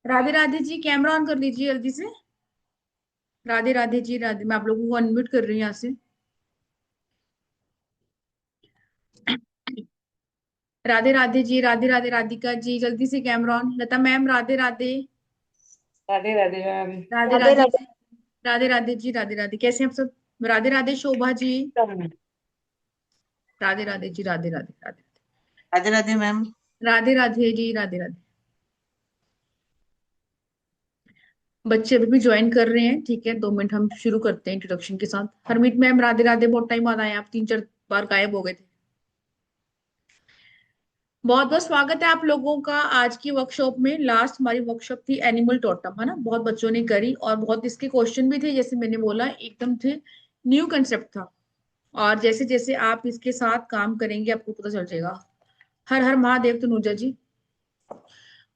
Radhe Radhe ji, camera on कर लीजिए जल्दी से। राधे राधे जी, राधे। मैं आप लोगों को अनम्यूट कर रही हूँ यहाँ से। राधे राधे जी, राधे राधे। राधिका जी, जल्दी से camera on. Lata ma'am, Radhe Radhe. Radhe Radhe ma'am. Radhe Radhe Radhe Radhe ji, Radhe Radhe ji, Radhe Radhe. कैसे हैं आप सब? राधे राधे शोभा जी। मैम। राधे राधे जी, राधे राधे, राधे राधे राधे मैम। राधे राधे जी, राधे राधे। बच्चे अभी भी ज्वाइन कर रहे हैं, ठीक है। 2 मिनट हम शुरू करते हैं इंट्रोडक्शन के साथ। हरमीत मैम, राधे राधे। बहुत टाइम बाद आए आप, 3-4 बार गायब हो गए थे। बहुत बहुत स्वागत है आप लोगों का आज की वर्कशॉप में। लास्ट हमारी वर्कशॉप थी एनिमल टोटम, है ना। बहुत बच्चों ने करी और बहुत इसके क्वेश्चन भी थे, जैसे मैंने बोला एकदम थे। न्यू कंसेप्ट था। और जैसे जैसे आप इसके साथ काम करेंगे आपको पता चल जाएगा। हर हर महादेव तनुजा जी।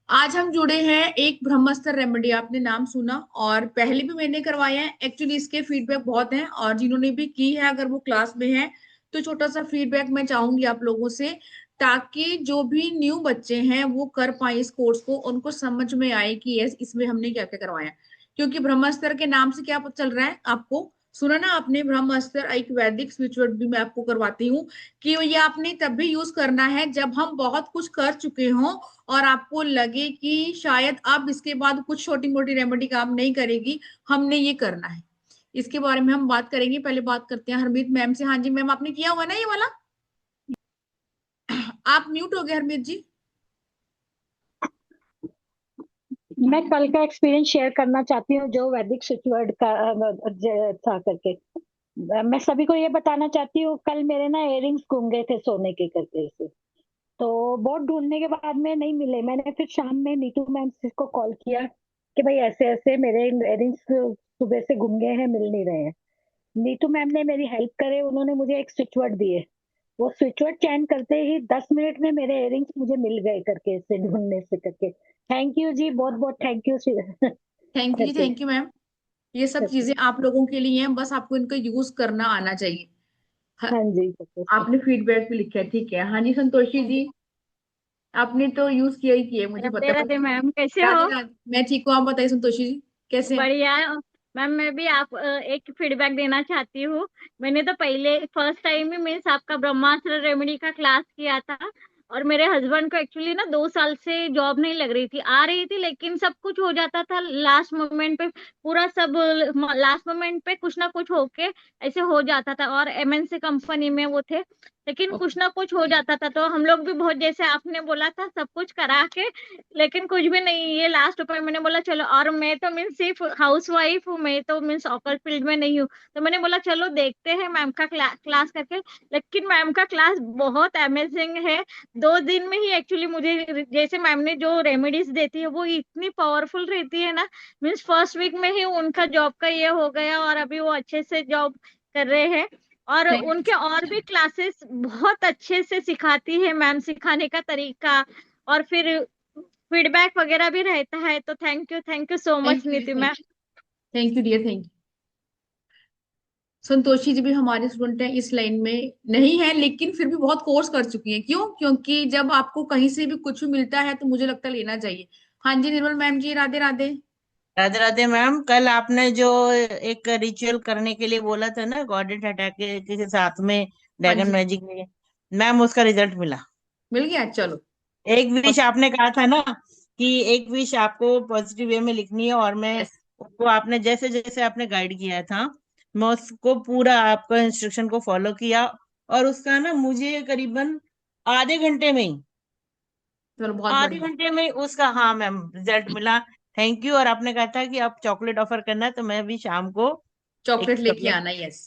आज हम जुड़े हैं एक ब्रह्मास्त्र रेमेडी, आपने नाम सुना और पहले भी मैंने करवाया है। एक्चुअली इसके फीडबैक बहुत हैं और जिन्होंने भी की है, अगर वो क्लास में है तो छोटा सा फीडबैक मैं चाहूंगी आप लोगों से, ताकि जो भी न्यू बच्चे हैं वो कर पाए इस कोर्स को, उनको समझ में आए कि यस इसमें हमने क्या क्या करवाया। क्योंकि ब्रह्मास्त्र के नाम से क्या पता चल रहा है आपको? सुना ना आपने? ब्रह्मास्त्र एक वैदिक स्विच वर्ड भी मैं आपको करवाती हूँ कि ये आपने तब भी यूज करना है जब हम बहुत कुछ कर चुके हों और आपको लगे कि शायद अब इसके बाद कुछ छोटी मोटी रेमेडी काम नहीं करेगी, हमने ये करना है। इसके बारे में हम बात करेंगे। पहले बात करते हैं हरमीत मैम से। हाँ जी मैम, आपने किया हुआ ना ये वाला? आप म्यूट हो गए हरमीत जी। मैं कल का एक्सपीरियंस शेयर करना चाहती हूँ जो वैदिक स्विचवर्ड का था करके। मैं सभी को ये बताना चाहती हूँ, कल मेरे ना इयररिंग्स गुम गए थे सोने के करके से। तो बहुत ढूंढने के बाद में नहीं मिले। मैंने फिर शाम में नीतू मैम को कॉल किया कि भाई ऐसे ऐसे मेरे इयररिंग्स सुबह से गुम गए हैं, मिल नहीं रहे हैं। नीतू मैम ने मेरी हेल्प करे, उन्होंने मुझे एक स्विचवर्ड दिए। वो स्विचवर्ड चेंज करते ही 10 मिनट में मेरे इयररिंग्स मुझे मिल गए करके से ढूंढने से करके। थैंक यू जी, बहुत बहुत थैंक यू थैंक यू जी, करके। Thank you ma'am. ये सब चीजें आप लोगों के लिए हैं, बस आपको इनको यूज करना आना चाहिए। ह- हाँ जी करके। आपने फीडबैक भी लिखा है, ठीक है। हाँ जी संतोषी जी, आपने तो यूज किया ही किया है, मुझे पता राधे है। राधे मैम, कैसे राधे हो? राधे, मैं ठीक हूँ। आप बताइए संतोषी जी, कैसे हैं? बढ़िया। मैम मैं भी आप एक फीडबैक देना चाहती हूँ। मैंने तो पहले फर्स्ट टाइम ही मीन्स आपका ब्रह्मास्त्र रेमेडी का क्लास किया था। और मेरे हस्बैंड को एक्चुअली ना 2 साल से जॉब नहीं लग रही थी, आ रही थी लेकिन सब कुछ हो जाता था लास्ट मोमेंट पे। पूरा सब लास्ट मोमेंट पे कुछ ना कुछ होके ऐसे हो जाता था, और एमएनसी कंपनी में वो थे। लेकिन ओके। कुछ ना कुछ हो जाता था, तो हम लोग भी बहुत जैसे आपने बोला था सब कुछ करा के, लेकिन कुछ भी नहीं। ये लास्ट पे मैंने बोला चलो, और मैं तो मीन्स सिर्फ हाउस वाइफ हूँ, मैं तो मीन्स ऑकर फील्ड में नहीं हूँ। तो मैंने बोला चलो देखते हैं मैम का क्लास करके। लेकिन मैम का क्लास बहुत अमेजिंग है। 2 दिन में ही एक्चुअली मुझे जैसे मैम ने जो रेमेडीज देती है वो इतनी पावरफुल रहती है ना। मीन्स फर्स्ट वीक में ही उनका जॉब का ये हो गया, और अभी वो अच्छे से जॉब कर रहे हैं। और थैंक उनके और भी क्लासेस बहुत अच्छे से सिखाती है मैम, सिखाने का तरीका। और फिर फीडबैक वगैरह भी रहता है। तो thank you so much thank you ji, Niti ma'am. Thank you dear, thank you. Santoshi ji भी हमारे स्टूडेंट हैं, इस लाइन में नहीं है लेकिन फिर भी बहुत कोर्स कर चुकी हैं। क्यों? क्योंकि जब आपको कहीं से भी कुछ भी मिलता है तो मुझे लगता है लेना चाहिए। हाँ जी निर्मल मैम जी, राधे राधे। राधे राधे मैम। कल आपने जो एक रिचुअल करने के लिए बोला था ना, गॉडेट अटैक के साथ में हाँ ड्रैगन जी, मैजिक में, मैम उसका रिजल्ट मिला। मिल गया, चलो। एक विश आपने कहा था ना कि एक विश आपको पॉजिटिव वे में लिखनी है, और मैं यस। उसको आपने जैसे जैसे आपने गाइड किया था, मैं उसको पूरा आपका इंस्ट्रक्शन को फॉलो किया। और उसका ना मुझे करीबन आधे घंटे में ही चलो बहुत आधे बढ़िया। घंटे में उसका, हाँ मैम, रिजल्ट मिला। Thank you. और आपने कहा था कि आप चॉकलेट ऑफर करना है, तो मैं भी शाम को एक चॉकलेट लेके चॉकलेट। आना, यस।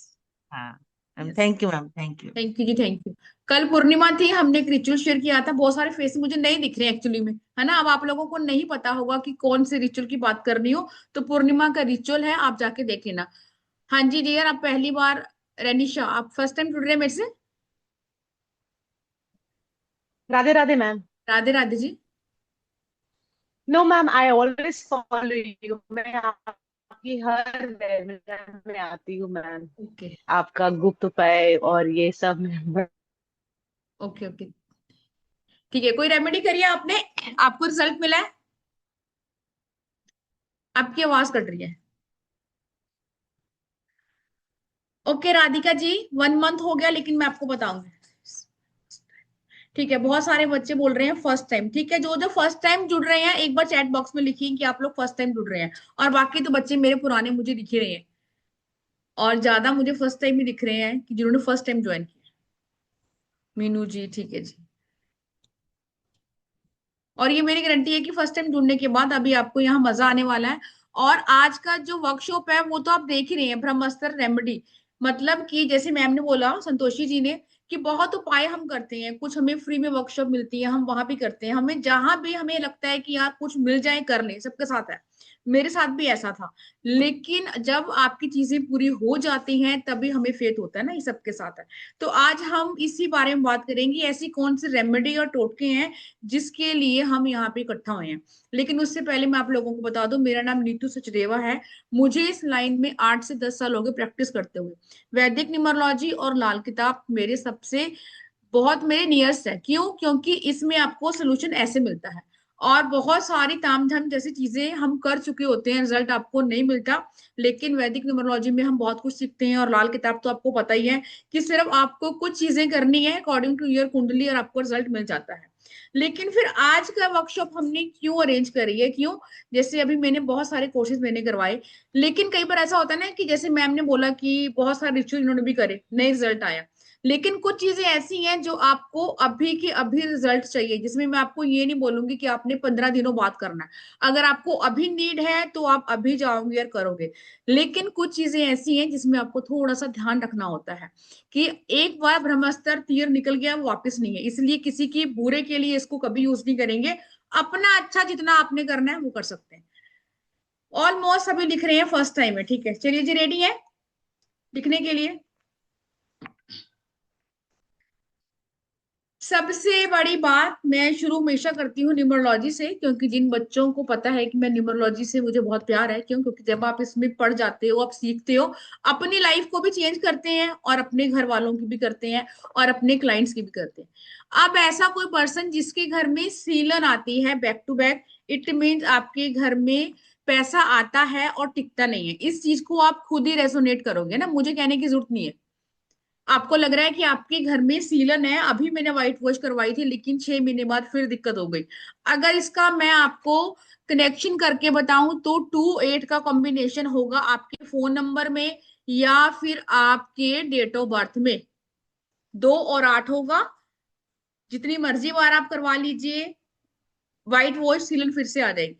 हाँ ma'am, yes. Thank you ma'am, thank you. Thank you जी, थैंक यू। कल पूर्णिमा थी, हमने एक रिचुअल शेयर किया था। बहुत सारे फेस मुझे नहीं दिख रहे एक्चुअली में, है ना। अब आप लोगों को नहीं पता होगा कि कौन से रिचुअल की बात करनी हो, तो पूर्णिमा का रिचुअल है, आप जाके देख लेना। हाँ जी डियर, आप पहली बार। रेनिशा, आप फर्स्ट टाइम जुड़ रहे हैं मेरे से? Radhe Radhe ma'am. Radhe Radhe ji. No ma'am, I always follow you. मैं आपकी हर वेबिनार में आती हूँ मैम। ओके आपका गुप्त उपाय और ये सब मैं ओके ओके, ठीक है। कोई रेमेडी करिए आपने, आपको रिजल्ट मिला है? आपकी आवाज कट रही है। ओके राधिका जी, 1 मंथ हो गया, लेकिन मैं आपको बताऊंगी। ठीक है, बहुत सारे बच्चे बोल रहे हैं फर्स्ट टाइम। ठीक है, जो जो फर्स्ट टाइम जुड़ रहे हैं एक बार चैट बॉक्स में लिखिए कि आप लोग फर्स्ट टाइम जुड़ रहे हैं। और बाकी तो बच्चे मेरे पुराने मुझे दिख ही रहे हैं, और ज्यादा मुझे फर्स्ट टाइम ही दिख रहे हैं कि जिन्होंने फर्स्ट टाइम ज्वाइन किया। मीनू जी ठीक है जी। और ये मेरी गारंटी है कि फर्स्ट टाइम जुड़ने के बाद अभी आपको यहाँ मजा आने वाला है। और आज का जो वर्कशॉप है वो तो आप देख ही रहे हैं, ब्रह्मास्त्र रेमेडी। मतलब कि जैसे मैम ने बोला, संतोषी जी ने, कि बहुत उपाय हम करते हैं, कुछ हमें फ्री में वर्कशॉप मिलती है, हम वहां भी करते हैं, हमें जहां भी हमें लगता है कि यार कुछ मिल जाए कर ले, सबके साथ है। मेरे साथ भी ऐसा था। लेकिन जब आपकी चीजें पूरी हो जाती हैं तभी हमें फेथ होता है ना, ये सबके साथ है। तो आज हम इसी बारे में बात करेंगे, ऐसी कौन सी रेमेडी और टोटके हैं जिसके लिए हम यहाँ पे इकट्ठा हुए हैं। लेकिन उससे पहले मैं आप लोगों को बता दूं, मेरा नाम नीतू सचदेवा है। मुझे इस लाइन में 8 से 10 साल हो गए प्रैक्टिस करते हुए। वैदिक न्यूमरोलॉजी और लाल किताब मेरे सबसे बहुत मेरे नियरेस्ट है। क्यों? क्योंकि इसमें आपको सोल्यूशन ऐसे मिलता है। और बहुत सारी तामझाम जैसी चीजें हम कर चुके होते हैं, रिजल्ट आपको नहीं मिलता। लेकिन वैदिक न्यूमरोलॉजी में हम बहुत कुछ सीखते हैं, और लाल किताब तो आपको पता ही है कि सिर्फ आपको कुछ चीजें करनी है अकॉर्डिंग टू योर कुंडली और आपको रिजल्ट मिल जाता है। लेकिन फिर आज का वर्कशॉप हमने क्यों अरेंज करी है? क्यों? जैसे अभी मैंने बहुत सारे कोर्सेज मैंने करवाए, लेकिन कई बार ऐसा होता है ना कि जैसे मैम ने बोला कि बहुत सारे रिचुअल इन्होंने भी करे, नहीं रिजल्ट आया। लेकिन कुछ चीजें ऐसी हैं जो आपको अभी के अभी रिजल्ट चाहिए, जिसमें मैं आपको ये नहीं बोलूंगी कि आपने 15 दिनों बाद करना है। अगर आपको अभी नीड है तो आप अभी जाओगे और करोगे। लेकिन कुछ चीजें ऐसी हैं जिसमें आपको थोड़ा सा ध्यान रखना होता है कि एक बार ब्रह्मास्त्र तीर निकल गया वो वापस नहीं है, इसलिए किसी की बुरे के लिए इसको कभी यूज नहीं करेंगे। अपना अच्छा जितना आपने करना है वो कर सकते हैं। ऑलमोस्ट सभी लिख रहे हैं फर्स्ट टाइम है। ठीक है, चलिए जी, रेडी है लिखने के लिए? सबसे बड़ी बात, मैं शुरू हमेशा करती हूँ न्यूमरोलॉजी से, क्योंकि जिन बच्चों को पता है कि मैं न्यूमरोलॉजी से मुझे बहुत प्यार है, क्यों? क्योंकि जब आप इसमें पढ़ जाते हो, आप सीखते हो, अपनी लाइफ को भी चेंज करते हैं और अपने घर वालों की भी करते हैं और अपने क्लाइंट्स की भी करते हैं। अब ऐसा कोई पर्सन जिसके घर में सीलन आती है back to back, it means आपके घर में पैसा आता है और टिकता नहीं है। इस चीज को आप खुद ही रेजोनेट करोगे ना, मुझे कहने की जरूरत नहीं है। आपको लग रहा है कि आपके घर में सीलन है, अभी मैंने व्हाइट वॉश करवाई थी लेकिन 6 महीने बाद फिर दिक्कत हो गई। अगर इसका मैं आपको कनेक्शन करके बताऊं तो 2 8 का कॉम्बिनेशन होगा आपके फोन नंबर में, या फिर आपके डेट ऑफ बर्थ में 2 और 8 होगा। जितनी मर्जी बार आप करवा लीजिए, व्हाइट वॉश सीलन फिर से आ जाएगी।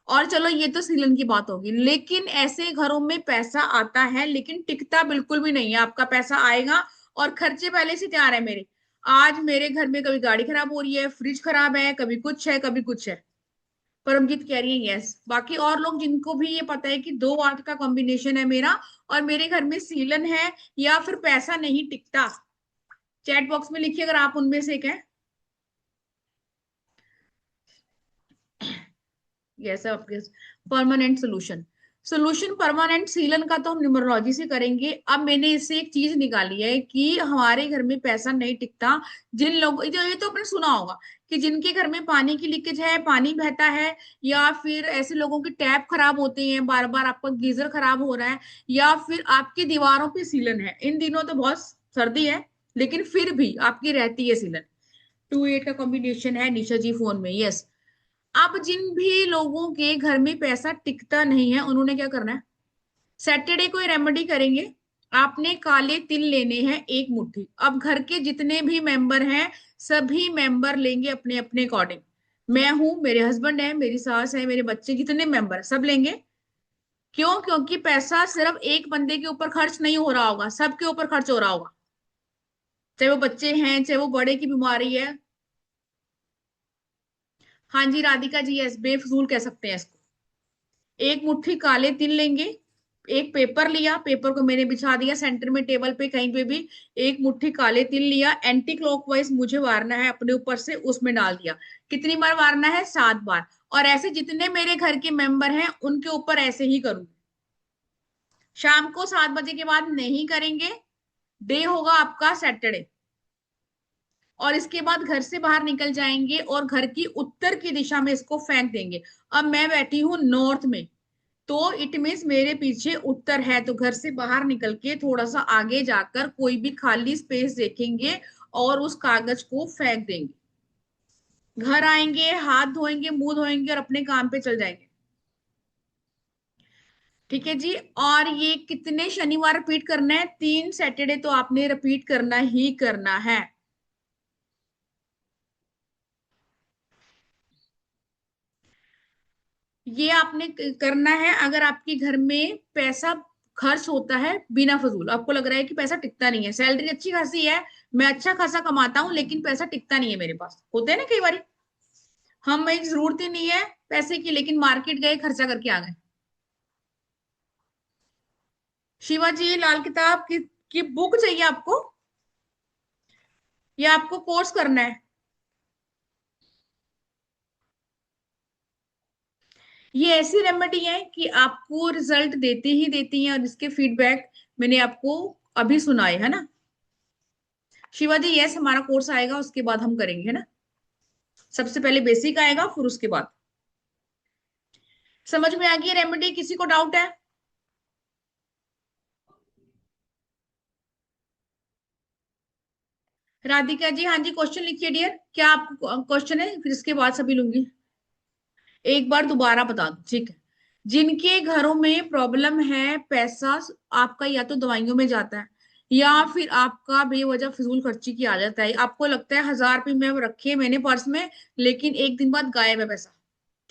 और चलो ये तो सीलन की बात होगी, लेकिन ऐसे घरों में पैसा आता है लेकिन टिकता बिल्कुल भी नहीं है। आपका पैसा आएगा और खर्चे पहले से तैयार है मेरे। आज मेरे घर में कभी गाड़ी खराब हो रही है, फ्रिज खराब है, कभी कुछ है कभी कुछ है। परमजीत कह रही है यस। बाकी और लोग जिनको भी ये पता है कि 2 8 का कॉम्बिनेशन है मेरा, और मेरे घर में सीलन है या फिर पैसा नहीं टिकता, चैट बॉक्स में लिखिए अगर आप उनमें से एक है। यस आपके परमानेंट सोल्यूशन। सोल्यूशन परमानेंट सीलन का तो हम न्यूमरोलॉजी से करेंगे। अब मैंने इससे एक चीज निकाली है कि हमारे घर में पैसा नहीं टिकता, जिन लोगों, ये तो आपने सुना होगा कि जिनके घर में पानी की लीकेज है, पानी बहता है, या फिर ऐसे लोगों के टैप खराब होते हैं बार बार, आपका गीजर खराब हो रहा है, या फिर आपकी दीवारों पे सीलन है। इन दिनों तो बहुत सर्दी है लेकिन फिर भी आपकी रहती है सीलन। 2 8 का कॉम्बिनेशन है निशा जी फोन में, यस। अब जिन भी लोगों के घर में पैसा टिकता नहीं है उन्होंने क्या करना है? सैटरडे को रेमेडी करेंगे। आपने काले तिल लेने हैं 1 मुट्ठी। अब घर के जितने भी मेंबर हैं सभी मेंबर लेंगे अपने अपने अकॉर्डिंग। मैं हूं, मेरे हस्बैंड है, मेरी सास है, मेरे बच्चे, जितने मेंबर सब लेंगे। क्यों? क्योंकि पैसा सिर्फ एक बंदे के ऊपर खर्च नहीं हो रहा होगा, सबके ऊपर खर्च हो रहा होगा। चाहे वो बच्चे हैं, चाहे वो बड़े की बीमारी है। हाँ जी राधिका जी, यस, बेफजूल कह सकते हैं इसको। 1 मुट्ठी काले तिल लेंगे। एक पेपर लिया, पेपर को मैंने बिछा दिया सेंटर में टेबल पे कहीं पे भी। 1 मुट्ठी काले तिल लिया, एंटी क्लॉकवाइज मुझे वारना है अपने ऊपर से, उसमें डाल दिया। कितनी बार वारना है? 7 बार। और ऐसे जितने मेरे घर के मेंबर हैं उनके ऊपर ऐसे ही करूंगी। शाम को 7 बजे के बाद नहीं करेंगे। डे होगा आपका सैटरडे। और इसके बाद घर से बाहर निकल जाएंगे और घर की उत्तर की दिशा में इसको फेंक देंगे। अब मैं बैठी हूं नॉर्थ में, तो इट मीन्स मेरे पीछे उत्तर है, तो घर से बाहर निकल के थोड़ा सा आगे जाकर कोई भी खाली स्पेस देखेंगे और उस कागज को फेंक देंगे। घर आएंगे, हाथ धोएंगे, मुंह धोएंगे और अपने काम पे चल जाएंगे। ठीक है जी। और ये कितने शनिवार रिपीट करना है? 3 सैटरडे तो आपने रिपीट करना ही करना है। ये आपने करना है। अगर आपके घर में पैसा खर्च होता है बिना फजूल, आपको लग रहा है कि पैसा टिकता नहीं है, सैलरी अच्छी खासी है, मैं अच्छा खासा कमाता हूं, लेकिन पैसा टिकता नहीं है मेरे पास, होते हैं ना कई बार, हम एक जरूरत ही नहीं है पैसे की, लेकिन मार्केट गए खर्चा करके आ गए। शिवाजी लाल किताब की बुक चाहिए आपको, या आपको कोर्स करना है? ये ऐसी रेमेडी है कि आपको रिजल्ट देती ही देती है, और इसके फीडबैक मैंने आपको अभी सुनाए है ना। शिवाजी यस, हमारा कोर्स आएगा, उसके बाद हम करेंगे, है ना। सबसे पहले बेसिक आएगा, फिर उसके बाद। समझ में आ गई रेमेडी? किसी को डाउट है? राधिका जी, हाँ जी, क्वेश्चन लिखिए डियर, क्या आपको क्वेश्चन है? फिर इसके बाद सभी लूंगी। एक बार दोबारा बता दो, ठीक है। जिनके घरों में प्रॉब्लम है, पैसा आपका या तो दवाइयों में जाता है, या फिर आपका बेवजह फिजूल खर्ची की आदत है, आपको लगता है 1000 रुपये में रखे मैंने पर्स में, लेकिन एक दिन बाद गायब है पैसा।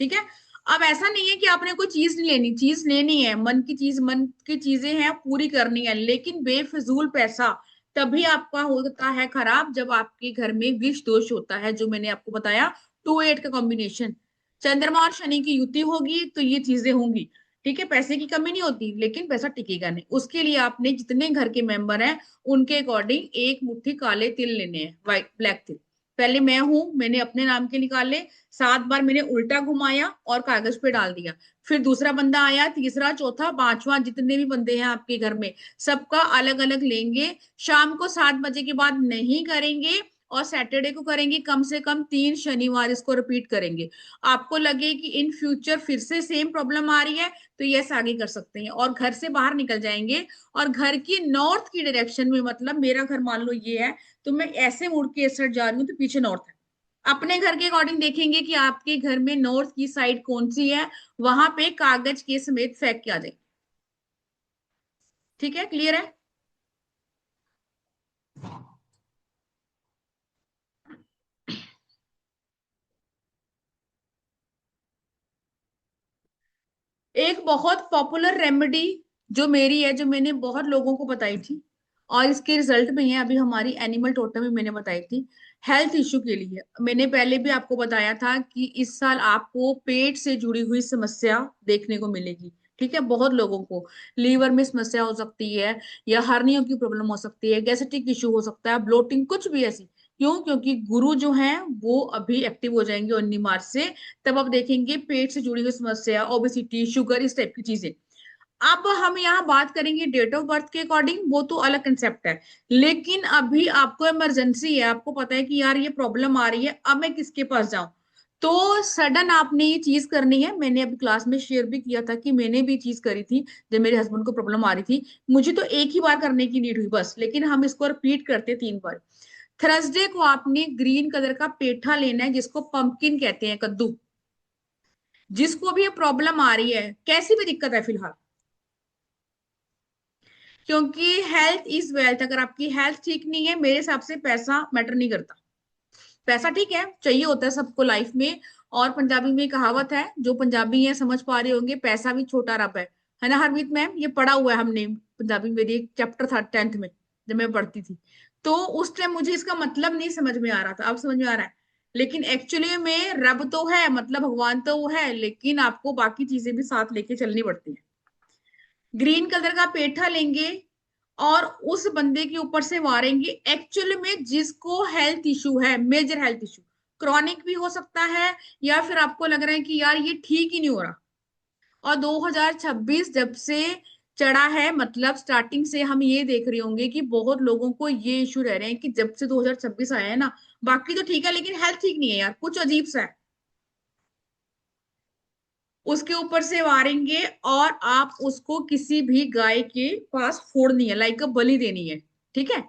ठीक है। अब ऐसा नहीं है कि आपने कोई चीज नहीं लेनी, चीज लेनी है, मन की चीज, मन की चीजें हैं पूरी करनी है, लेकिन बेफिजूल पैसा तभी आपका होता है खराब जब आपके घर में विष दोष होता है, जो मैंने आपको बताया, 2-8 का कॉम्बिनेशन, चंद्रमा और शनि की युति होगी तो ये चीजें होंगी। ठीक है। पैसे की कमी नहीं होती, लेकिन पैसा टिकेगा नहीं। उसके लिए आपने जितने घर के मेंबर हैं उनके अकॉर्डिंग एक मुट्ठी काले तिल लेने हैं, व्हाइट ब्लैक तिल। पहले मैं हूं, मैंने अपने नाम के निकाले, 7 बार मैंने उल्टा घुमाया और कागज पे डाल दिया। फिर दूसरा बंदा आया, तीसरा, चौथा, पांचवा, जितने भी बंदे हैं आपके घर में सबका अलग अलग लेंगे। शाम को 7 बजे के बाद नहीं करेंगे, और सैटरडे को करेंगे। कम से कम 3 शनिवार इसको रिपीट करेंगे। आपको लगे कि इन फ्यूचर फिर से सेम प्रॉब्लम आ रही है, तो यस आगे कर सकते हैं, और घर से बाहर निकल जाएंगे। और घर की नॉर्थ की डायरेक्शन में, मतलब मेरा घर मान लो ये है, तो मैं ऐसे मुड़ के इस साइड जा रही हूँ, तो पीछे नॉर्थ है। अपने घर के अकॉर्डिंग देखेंगे कि आपके घर में नॉर्थ की साइड कौन सी है, वहां पे कागज के समेत फेंक के आ जाए। ठीक है, क्लियर है? एक बहुत पॉपुलर रेमेडी जो मेरी है, जो मैंने बहुत लोगों को बताई थी, और इसके रिजल्ट में है, अभी हमारी एनिमल टोटम में मैंने बताई थी, हेल्थ इश्यू के लिए। मैंने पहले भी आपको बताया था कि इस साल आपको पेट से जुड़ी हुई समस्या देखने को मिलेगी। ठीक है। बहुत लोगों को लीवर में समस्या हो सकती है, या हर्नियों की प्रॉब्लम हो सकती है, गैस्ट्रिक इश्यू हो सकता है, ब्लोटिंग, कुछ भी ऐसी। क्यों? क्योंकि गुरु जो है वो अभी एक्टिव हो जाएंगे 19 मार्च से। तब आप देखेंगे पेट से जुड़ी हुई समस्या, ओबेसिटी, शुगर, इस टाइप की चीजें। अब हम यहाँ बात करेंगे डेट ऑफ बर्थ के अकॉर्डिंग, वो तो अलग कंसेप्ट है। लेकिन अभी आपको इमरजेंसी है, आपको पता है कि यार ये प्रॉब्लम आ रही है, अब मैं किसके पास जाऊं? तो सडन आपने ये चीज करनी है। मैंने अभी क्लास में शेयर भी किया था कि मैंने भी चीज करी थी जब मेरे हस्बैंड को प्रॉब्लम आ रही थी। मुझे तो एक ही बार करने की नीड हुई बस, लेकिन हम इसको रिपीट करते 3 बार। थर्सडे को आपने ग्रीन कलर का पेठा लेना है, जिसको पंपकिन कहते हैं, कद्दू। जिसको भी ये प्रॉब्लम आ रही है, कैसी भी दिक्कत है फिलहाल, क्योंकि हेल्थ इज वेल्थ, अगर आपकी हेल्थ ठीक नहीं है, मेरे हिसाब से पैसा मैटर नहीं करता। पैसा ठीक है, चाहिए होता है सबको लाइफ में। और पंजाबी में कहावत है, जो पंजाबी है समझ पा रहे होंगे, पैसा भी छोटा रब है ना हरमीत मैम? ये पढ़ा हुआ है हमने पंजाबी, मेरी एक चैप्टर था 10th में जब मैं पढ़ती थी। तो उस टाइम मुझे इसका मतलब नहीं समझ में आ रहा था, अब समझ में आ रहा है। लेकिन एक्चुअली में रब तो है, मतलब भगवान तो वो है, लेकिन आपको बाकी चीजें भी साथ लेके चलनी पड़ती है। ग्रीन कलर का पेठा लेंगे और उस बंदे के ऊपर से मारेंगे, एक्चुअल में जिसको हेल्थ इशू है, मेजर हेल्थ इशू, क्रॉनिक भी हो सकता है, या फिर आपको लग रहा है कि यार ये ठीक ही नहीं हो रहा। और 2026 जब से चढ़ा है, मतलब स्टार्टिंग से हम ये देख रहे होंगे कि बहुत लोगों को ये इशू रह रहे हैं कि जब से 2026 आया है ना, बाकी तो ठीक है लेकिन हेल्थ ठीक नहीं है यार, कुछ अजीब सा है। उसके ऊपर से मारेंगे और आप उसको किसी भी गाय के पास फोड़नी है, लाइक बलि देनी है। ठीक है।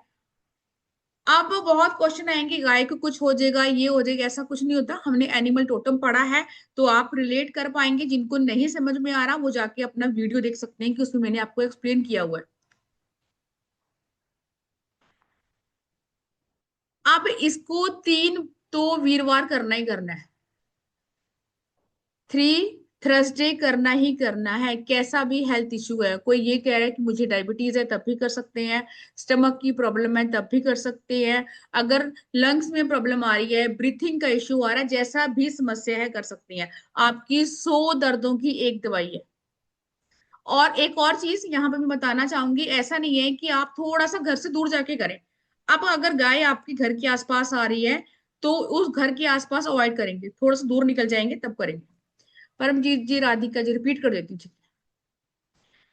अब बहुत क्वेश्चन आएंगे, गाय को कुछ हो जाएगा, ये हो जाएगा, ऐसा कुछ नहीं होता। हमने एनिमल टोटम पढ़ा है, तो आप रिलेट कर पाएंगे। जिनको नहीं समझ में आ रहा वो जाके अपना वीडियो देख सकते हैं कि उसमें मैंने आपको एक्सप्लेन किया हुआ है। अब इसको 3 तो वीरवार करना ही करना है, 3 थर्सडे करना ही करना है। कैसा भी हेल्थ इश्यू है, कोई ये कह रहा है कि मुझे डायबिटीज है तब भी कर सकते हैं, स्टमक की प्रॉब्लम है तब भी कर सकते हैं, अगर लंग्स में प्रॉब्लम आ रही है, ब्रीथिंग का इश्यू आ रहा है, जैसा भी समस्या है कर सकते हैं। आपकी 100 दर्दों की एक दवाई है। और एक और चीज यहाँ पे मैं बताना चाहूंगी, ऐसा नहीं है कि आप थोड़ा सा घर से दूर जाके करें। अब अगर गाय आपके घर के आसपास आ रही है तो उस घर के आसपास अवॉइड करेंगे, थोड़ा सा दूर निकल जाएंगे तब करेंगे। परमजीत जी, राधिका जी, रिपीट कर देती हूँ।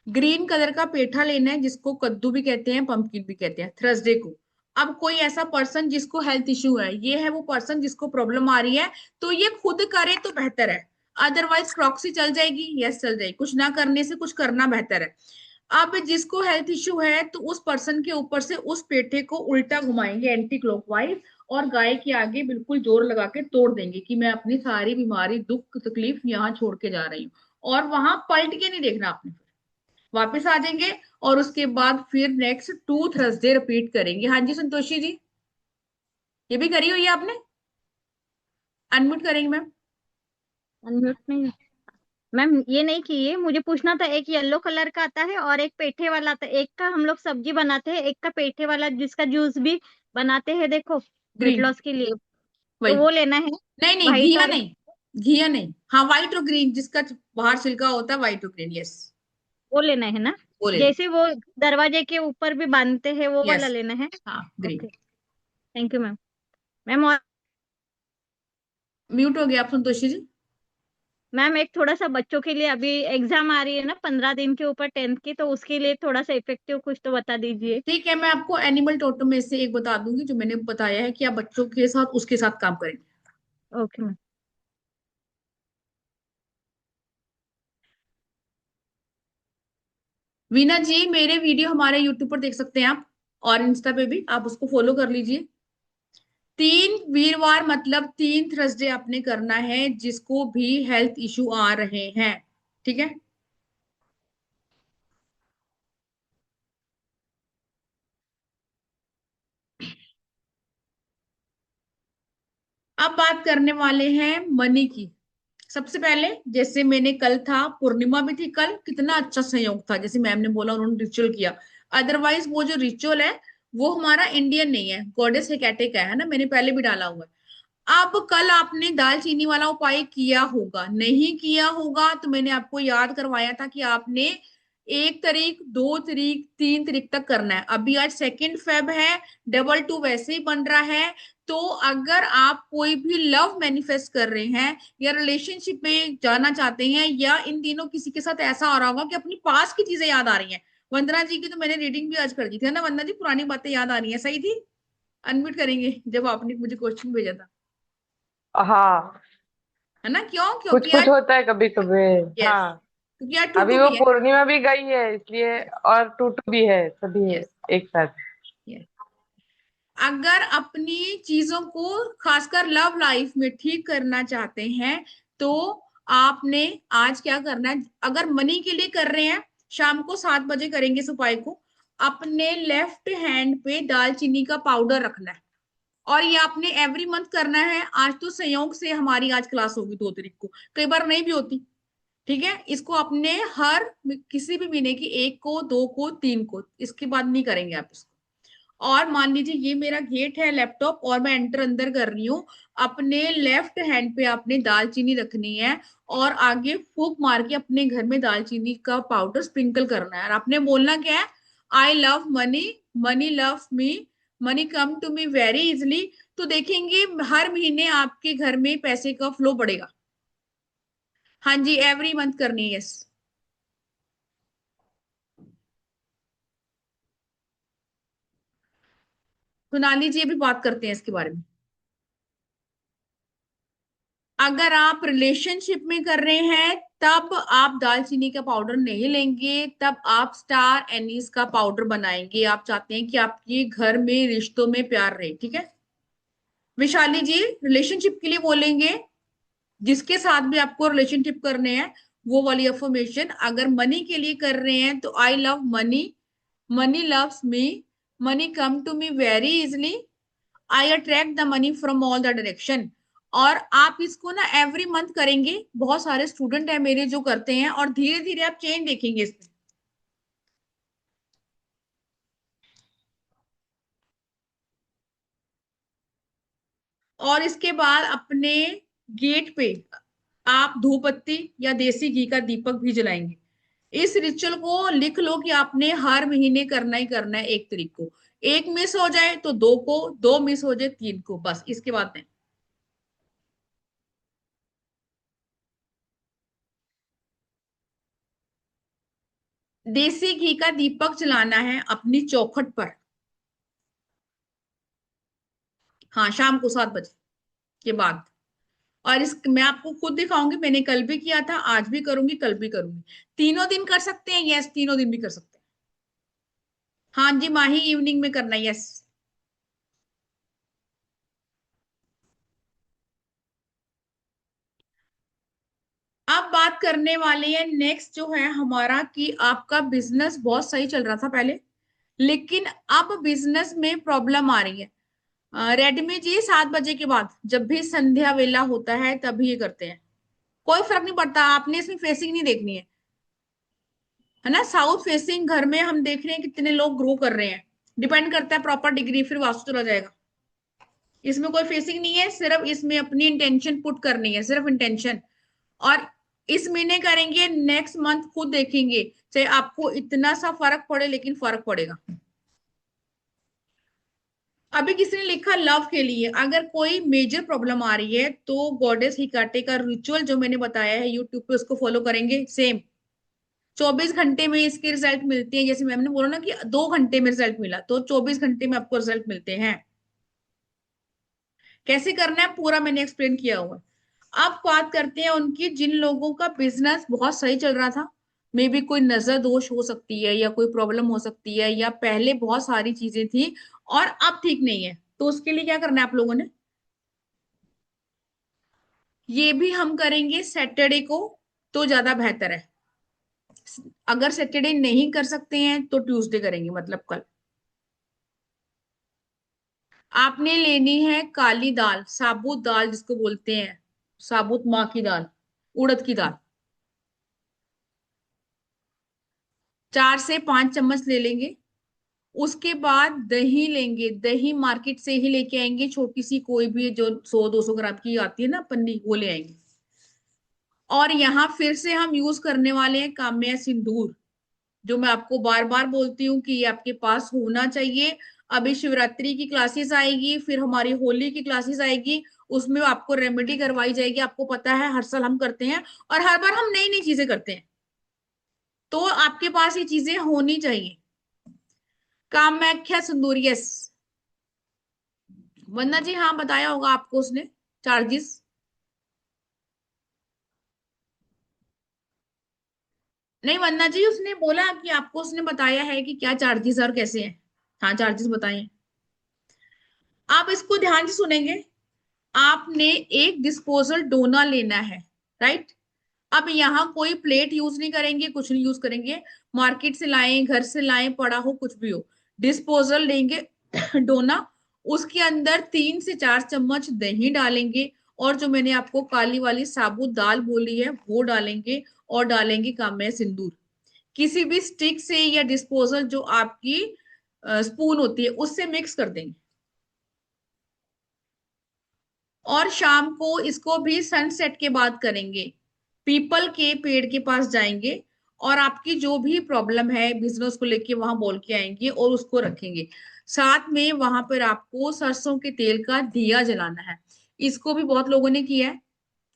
ग्रीन कलर का पेठा लेना है, जिसको कद्दू भी कहते हैं, पंपकिन भी कहते हैं, थर्सडे को। अब कोई ऐसा पर्सन जिसको हेल्थ इश्यू है, ये है वो पर्सन जिसको प्रॉब्लम आ रही है, तो ये खुद करे तो बेहतर है। अदरवाइज प्रॉक्सी चल जाएगी, यस चल जाएगी, कुछ ना करने से कुछ करना बेहतर है। अब जिसको हेल्थ इश्यू है तो उस पर्सन के ऊपर से उस पेठे को उल्टा घुमाएंगे एंटी क्लॉकवाइज, और गाय के आगे बिल्कुल जोर लगा के तोड़ देंगे कि मैं अपनी सारी बीमारी, दुख, तकलीफ यहाँ छोड़ के जा रही हूँ। और वहां पलट के नहीं देखना आपने, वापस आ जाएंगे। और उसके बाद फिर नेक्स्ट 2 थर्सडे रिपीट करेंगे। हाँ जी संतोषी जी, ये भी करी हुई है आपने? अनम्यूट करेंगे मैम। अनम्यूट नहीं। मैम ये नहीं किए, मुझे पूछना था, एक येलो कलर का आता है और एक पेठे वाला आता है, एक का हम लोग सब्जी बनाते हैं, एक का पेठे वाला जिसका जूस भी बनाते हैं, देखो, वेट ग्रीन, लॉस के लिए। वही। तो वो लेना है। नहीं नहीं, व्हाइट घिया और नहीं, घिया नहीं, हाँ व्हाइट और ग्रीन, जिसका बाहर छिलका होता है, व्हाइट और ग्रीन, यस। वो लेना है ना, वो ले, जैसे वो दरवाजे के ऊपर भी बांधते हैं, वो वाला यस, लेना है। हाँ green. Okay, thank you ma'am. Ma'am और म्यूट हो गया आप संतोषी जी। मैम एक थोड़ा सा बच्चों के लिए, अभी एग्जाम आ रही है ना 15 दिन के ऊपर 10th की, तो उसके लिए थोड़ा सा इफेक्टिव कुछ तो बता दीजिए। ठीक है, मैं आपको एनिमल टोटम में से एक बता दूंगी, जो मैंने बताया है कि आप बच्चों के साथ उसके साथ काम करेंगे। Okay ma'am. वीना जी, मेरे वीडियो हमारे यूट्यूब पर देख सकते हैं आप, और इंस्टा पे भी आप उसको फॉलो कर लीजिए। 3 वीरवार मतलब 3 थर्सडे आपने करना है, जिसको भी हेल्थ इश्यू आ रहे हैं। ठीक है। अब बात करने वाले हैं मनी की। सबसे पहले, जैसे मैंने कल था, पूर्णिमा भी थी कल, कितना अच्छा संयोग था, जैसे मैम ने बोला उन्होंने रिचुअल किया। अदरवाइज वो जो रिचुअल है वो हमारा इंडियन नहीं है, गॉडेस हेकेटे का है ना, मैंने पहले भी डाला हुआ है। अब कल आपने दालचीनी वाला उपाय किया होगा, नहीं किया होगा तो मैंने आपको याद करवाया था कि आपने 1 तारीख, 2 तारीख, 3 तारीख तक करना है। अभी आज 2 फेब है, डबल 2 वैसे ही बन रहा है। तो अगर आप कोई भी लव मैनिफेस्ट कर रहे हैं या रिलेशनशिप में जाना चाहते हैं, या इन दिनों किसी के साथ ऐसा हो रहा होगा कि अपनी पास की चीजें याद आ रही हैं। वंदना जी की तो मैंने रीडिंग भी आज कर दी थी, है ना वंदना जी, पुरानी बातें याद आ रही हैं, सही थी। अनम्यूट करेंगे जब आपने मुझे क्वेश्चन भेजा था, हाँ, है ना? क्यों? कुछ क्योंकि कुछ आज, होता है कभी कभी। यस, हाँ, क्योंकि आज टू अभी टू वो भी है। पूर्णिमा भी गई है इसलिए, और टूटू भी है, सभी यस, एक साथ। यस। अगर अपनी चीजों को, खासकर लव लाइफ में ठीक करना चाहते हैं, तो आपने आज क्या करना है, अगर मनी के लिए कर रहे हैं, शाम को 7 बजे करेंगे इस उपाय को। अपने लेफ्ट हैंड पे दालचीनी का पाउडर रखना है, और ये आपने एवरी मंथ करना है। आज तो संयोग से हमारी आज क्लास होगी 2 तारीख को, कई बार नहीं भी होती। ठीक है, इसको अपने हर किसी भी महीने की 1 को, 2 को, 3 को, इसके बाद नहीं करेंगे आप इसको। और मान लीजिए ये मेरा गेट है लैपटॉप, और मैं एंटर अंदर कर रही हूँ, अपने लेफ्ट हैंड पे आपने दालचीनी रखनी है, और आगे फूक मार के अपने घर में दालचीनी का पाउडर स्प्रिंकल करना है, और आपने बोलना क्या है, I love money, money love me, money come to me very easily. तो देखेंगे हर महीने आपके घर में पैसे का फ्लो बढ़ेगा। हाँ जी, एवरी मंथ करनी है, यस। सोनाली जी अभी बात करते हैं इसके बारे में। अगर आप रिलेशनशिप में कर रहे हैं तब आप दालचीनी का पाउडर नहीं लेंगे, तब आप स्टार एनीस का पाउडर बनाएंगे। आप चाहते हैं कि आपके घर में रिश्तों में प्यार रहे, ठीक है। विशाली जी रिलेशनशिप के लिए बोलेंगे, जिसके साथ भी आपको रिलेशनशिप करने हैं वो वाली अफर्मेशन। अगर मनी के लिए कर रहे हैं तो I love money, money loves me, money come to me very easily, I attract the money from all the direction. और आप इसको ना एवरी मंथ करेंगे, बहुत सारे स्टूडेंट है मेरे जो करते हैं, और धीरे धीरे आप चेंज देखेंगे इसमें। और इसके बाद अपने गेट पे आप धूप बत्ती या देसी घी का दीपक भी जलाएंगे। इस रिचुअल को लिख लो कि आपने हर महीने करना ही करना है। 1 तारीख को, एक मिस हो जाए तो 2 को, 2 मिस हो जाए 3 को, बस इसके बाद नहीं। देसी घी का दीपक जलाना है अपनी चौखट पर। हाँ, शाम को 7 बजे के बाद। और इस मैं आपको खुद दिखाऊंगी, मैंने कल भी किया था, आज भी करूंगी, कल भी करूंगी। तीनों दिन कर सकते हैं, यस, तीनों दिन भी कर सकते हैं। हाँ जी माही, इवनिंग में करना है, यस। अब बात करने वाले हैं नेक्स्ट जो है हमारा, कि आपका बिजनेस बहुत सही चल रहा था पहले, लेकिन अब बिजनेस में प्रॉब्लम आ रही है। रेडमी जी 7 बजे के बाद जब भी संध्या वेला होता है तभी ये करते हैं। कोई फर्क नहीं पड़ता, आपने इसमें फेसिंग नहीं देखनी है ना। साउथ फेसिंग घर में हम देख रहे हैं कितने लोग ग्रो कर रहे हैं। डिपेंड करता है प्रॉपर डिग्री, फिर वास्तु चला जाएगा। इसमें कोई फेसिंग नहीं है, सिर्फ इसमें अपनी इंटेंशन पुट करनी है, सिर्फ इंटेंशन। और इस महीने करेंगे, नेक्स्ट मंथ खुद देखेंगे, चाहे आपको इतना सा फर्क पड़े, लेकिन फर्क पड़ेगा। अभी किसी ने लिखा लव के लिए, अगर कोई मेजर प्रॉब्लम आ रही है तो गॉडेस हिकाटे का रिचुअल जो मैंने बताया है यूट्यूब पे, उसको फॉलो करेंगे। सेम 24 घंटे में इसके रिजल्ट मिलते हैं। जैसे मैम ने बोला ना कि 2 घंटे में रिजल्ट मिला, तो 24 घंटे में आपको रिजल्ट मिलते हैं। कैसे करना है पूरा मैंने एक्सप्लेन किया हुआ है। अब बात करते हैं उनकी, जिन लोगों का बिजनेस बहुत सही चल रहा था, मे भी कोई नजर दोष हो सकती है या कोई प्रॉब्लम हो सकती है, या पहले बहुत सारी चीजें थी और अब ठीक नहीं है, तो उसके लिए क्या करना है आप लोगों ने, ये भी हम करेंगे सैटरडे को, तो ज्यादा बेहतर है। अगर सैटरडे नहीं कर सकते हैं तो ट्यूसडे करेंगे, मतलब कल। आपने लेनी है काली दाल, साबुत दाल जिसको बोलते हैं, साबुत माँ की दाल, उड़द की दाल। 4 से 5 चम्मच ले लेंगे। उसके बाद दही लेंगे, दही मार्केट से ही लेके आएंगे, छोटी सी कोई भी जो 100-200 ग्राम की आती है ना पन्नी, वो ले आएंगे। और यहाँ फिर से हम यूज करने वाले हैं काम्या सिंदूर, जो मैं आपको बार बार बोलती हूँ कि ये आपके पास होना चाहिए। अभी शिवरात्रि की क्लासेस आएगी, फिर हमारी होली की क्लासेस आएगी, उसमें आपको रेमेडी करवाई जाएगी। आपको पता है हर साल हम करते हैं, और हर बार हम नई नई चीजें करते हैं, तो आपके पास ये चीजें होनी चाहिए। कामाख्या सिंदूर, यस। वंदना जी हाँ, बताया होगा आपको उसने चार्जेस। नहीं वंदना जी, उसने बोला कि आपको उसने बताया है कि क्या चार्जेस और कैसे हैं। हाँ, चार्जेस बताए। आप इसको ध्यान से सुनेंगे। आपने एक डिस्पोजल डोना लेना है, राइट। अब यहाँ कोई प्लेट यूज नहीं करेंगे, कुछ नहीं यूज करेंगे। मार्केट से लाएं, घर से लाएं, पड़ा हो कुछ भी हो, डिस्पोजल लेंगे डोना। उसके अंदर 3 से 4 चम्मच दही डालेंगे, और जो मैंने आपको काली वाली साबुत दाल बोली है वो डालेंगे, और डालेंगे काम्य सिंदूर। किसी भी स्टिक से या डिस्पोजल जो आपकी स्पून होती है उससे मिक्स कर देंगे। और शाम को इसको भी सनसेट के बाद करेंगे। पीपल के पेड़ के पास जाएंगे, और आपकी जो भी प्रॉब्लम है बिजनेस को लेके वहां बोल के आएंगे और उसको रखेंगे। साथ में वहां पर आपको सरसों के तेल का दिया जलाना है। इसको भी बहुत लोगों ने किया है,